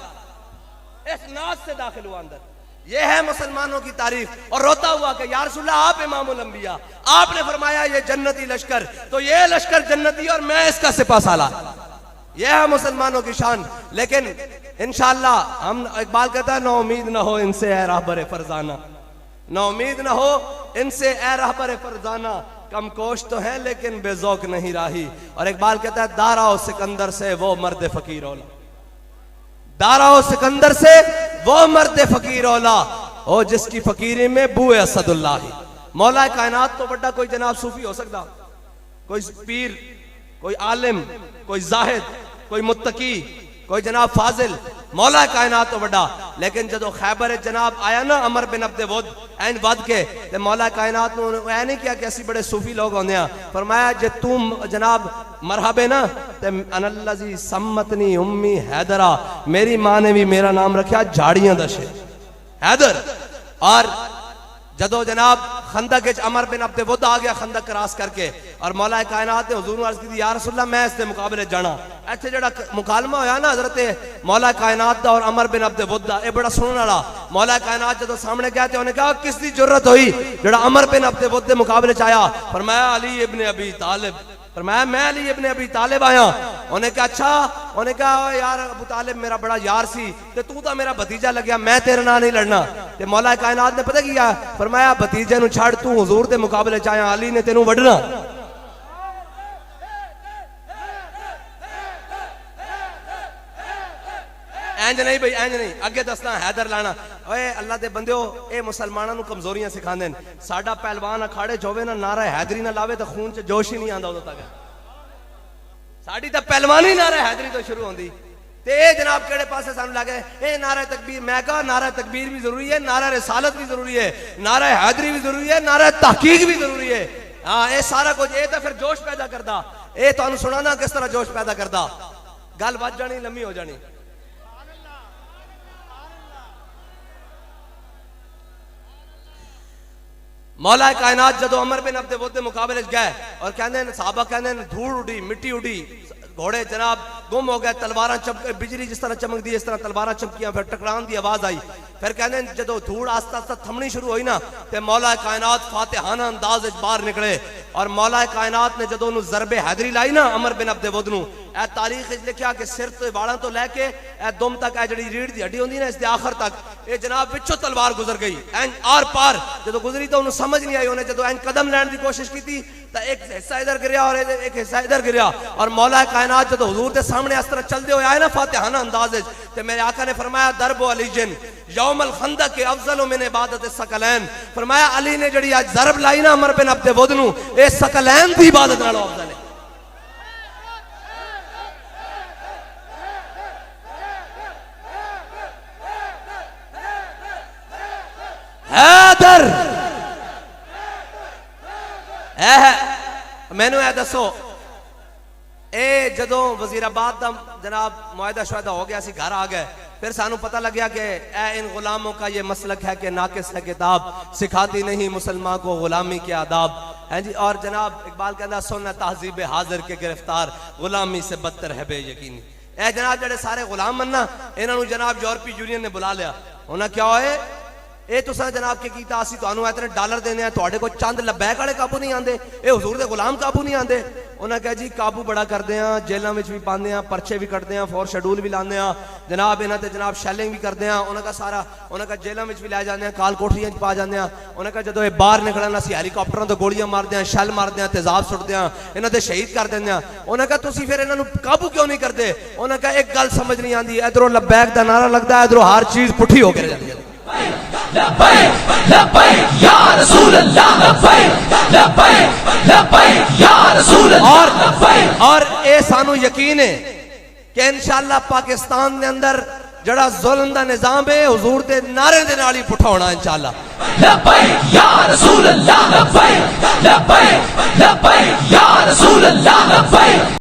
इस नाज से दाखिल हुआ अंदर। ये है मुसलमानों की तारीफ। और रोता हुआ कि या रसूलल्लाह, आप इमामुल अंबिया, आपने फरमाया ये जन्नती लश्कर, तो ये लश्कर जन्नती और मैं इसका सिपा सालार। यह है मुसलमानों की शान। लेकिन इंशाअल्लाह हम, इकबाल कहता है ना उम्मीद ना हो इनसे ए रहबर फरजाना, ना उम्मीद ना हो इनसे ए रहबर फरजाना, कम कोश तो है लेकिन बेजौक नहीं राही। और इकबाल कहता है दारा सिकंदर से वो मर्द फकीर औला, दारा सिकंदर से वो मर्द फकीर औला, ओ जिसकी फकीरी में बुए असदुल्लाह। मौला कायनात तो बड़ा कोई जनाब सूफी हो सकता, कोई पीर, कोई आलिम, कोई जाहिद, कोई मुत्तकी, कोई जनाब फाजिल, मौला कायनात तो बड़ा। लेकिन जो खैबर जनाब आया ना अमर बिन अब्दे वुद एंड वद के, ते मौला कायनात ने नहीं किया कि ऐसी बड़े सूफी लोग होंगे हैं। फरमाया जे तुम जनाब मरहबे ना ते अनल्लज़ी सम्मतनी उम्मी हैदरा, मेरी मां ने भी मेरा नाम रखा झाड़ियां दशे हैदर। और जदों जनाब खंदक अमर बिन अब्दे वुद आ गया खंदक क्रॉस करके, और मौला कायनात ने हुजूर अर्ज की या रसूलल्लाह मैं इसके मुकाबले जाना। इत्थे जेड़ा मुकालमा होया ना हजरत मौला कायनात दा और अमर बिन अब्दे वुद दा, ये बड़ा सुनने वाला। मौला कायनात जदों सामने गया तो उन्हें कहा किस दी जरूरत हुई जेड़ा अमर बिन अब्दे वुद दे मुकाबले च आया। फरमाया अली इब्ने अबी तालिब, फरमाया मैं अली इब्ने अबी तालिब आया। उन्हें कहा अच्छा, उन्हें कहा यार अबू तालिब मेरा बड़ा यार सी, ते तू तो मेरा भतीजा लग गया, मैं तेरे नाल नहीं लड़ना। ते मौला कायनात ने पता किया, फरमाया भतीजे नु छाड़, तू हुजूर दे मुकाबले च आया, अली ने तेनू वडना। इंज नहीं भाई, इंज नहीं, अगे दसना हैदर लाना। ओए अल्लाह दे बंदियो, ए मुसलमानां नु कमजोरियां सिखांदे ने। साडा पहलवान अखाड़े च होवे ना, नारा हैदरी ना लावे तो खून च जोश ही नहीं आंदा उदों तक। साडी तां पहलवानी नारा हैदरी तो शुरू होंदी। ते जनाब केड़े पासे सानू लगे ए नारा तकबीर। मैं कहा नारा तकबीर भी जरूरी है, नारा रिसालत भी जरूरी है, नारा हैदरी भी जरूरी है, नारा तहकीक भी जरूरी है। हाँ, ये सारा कुछ ये तो फिर जोश पैदा करदा। ये तुहानू सुनाना किस तरह जोश पैदा करदा, गल वध जानी, लम्मी हो जानी। मौला कायनात जदों अमर बिन अब्दे वुद दे मुकाबले गए और कहंदे साहबा कहंदे धूड़ उड़ी, मिट्टी उड़ी, घोड़े जनाब गुम हो गए, तलवारां चमक, बिजली जिस तरह चमकदी इस तरह तलवारां चमकियां, फिर टकरान की आवाज आई। फिर कहंदे जदों धूड़ आस्ता आस्ता थमनी शुरू हुई ना, ते मौला कायनात फातिहाना अंदाज बाहर निकले। और मौला कायनात ने जदों ज़रबे हैदरी लाई ना अमर बिन अब्दे वुद नूं, ए तारीख लिखा कि सिर तो वालों तो लैके ए दुम तक, ए जड़ी रीढ़ की हड्डी होंदी ना, इस आखिर तक ये जनाब विचों तलवार गुजर गई एंड आर पार। जदों गुजरी तो उन्हें समझ नहीं आई, उन्हें जदों एंड कदम लैण की कोशिश की तो एक हिस्सा इधर गिरया और एक हिस्सा इधर गिरया। और मौला कायनात जदों हुजूर के सामने इस तरह चलते हुए आए ना फातिहाना अंदाज, ते मेरे आका ने फरमाया दरबो अलीजन यौमल खंदक के अफजल मिन इबादत सकलैन। फरमाया अली ने जड़ी आज ज़रब लाई ना अमर बिन अब्दे वुद नूं, ए सकलैन दी इबादत नालों अफजल है। हैदर मैनू ए दसो, ए जदों वजीराबाद का जनाब मुआहदा शुआहदा हो गया, घर आ गए, फिर सानू पता लग गया कि ए इन गुलामों का ये मसलक है कि नाकिस है किताब, सिखाती नहीं मुसलमान को गुलामी के आदाब है जी। और जनाब इकबाल कहता सुन तहजीब हाजिर के गिरफ्तार, गुलामी से बदतर है बेयकीनी। ए जनाब जेडे सारे गुलाम मन ना, इन्होंने जनाब यूरोपी यूनियन ने बुला लिया। उन्हें क्या होए ये तुसा जनाब के कीता, असीं तुहानू इतने डॉलर देने, तुहाडे कोल चंद लबैक वाले काबू नहीं आंदे, ये हुजूर दे गुलाम काबू नहीं आंदे। उन्हें कहा जी काबू बड़ा करते हैं, जेलों में भी पाते हैं, परचे भी कटते हैं, फोर शेड्यूल भी लाते हैं जनाब, इन्हों ते जनाब शैलिंग भी करते हैं। उन्हें कहा सारा उन्हें कहा जेलों में भी लै जाते हैं, काल कोठरियां पा जाते हैं। उन्हें कहा जो ये बाहर निकलन असं हैलीकॉप्टरों तो गोलियां मारते हैं, शैल मारते हैं, तेजाब सुटते हैं, इन्हों ते शहीद कर देंगे। उन्हें कहा तुम फिर इन्हों काबू क्यों नहीं करते? उन्हें कहा एक गल समझ नहीं आती, इधरों लब्बैक का नारा लगता है, इधरों हर चीज पुठी होकर जाती है। और ये सानू यकीन है कि इंशाअल्लाह पाकिस्तान के अंदर जड़ा जुल्म दा निजाम है हुजूर दे नारे दे नाल ही पुठा होना इंशाअल्लाह। लब्बैक या रसूल अल्लाह, लब्बैक लब्बैक लब्बैक या रसूल अल्लाह, लब्बैक।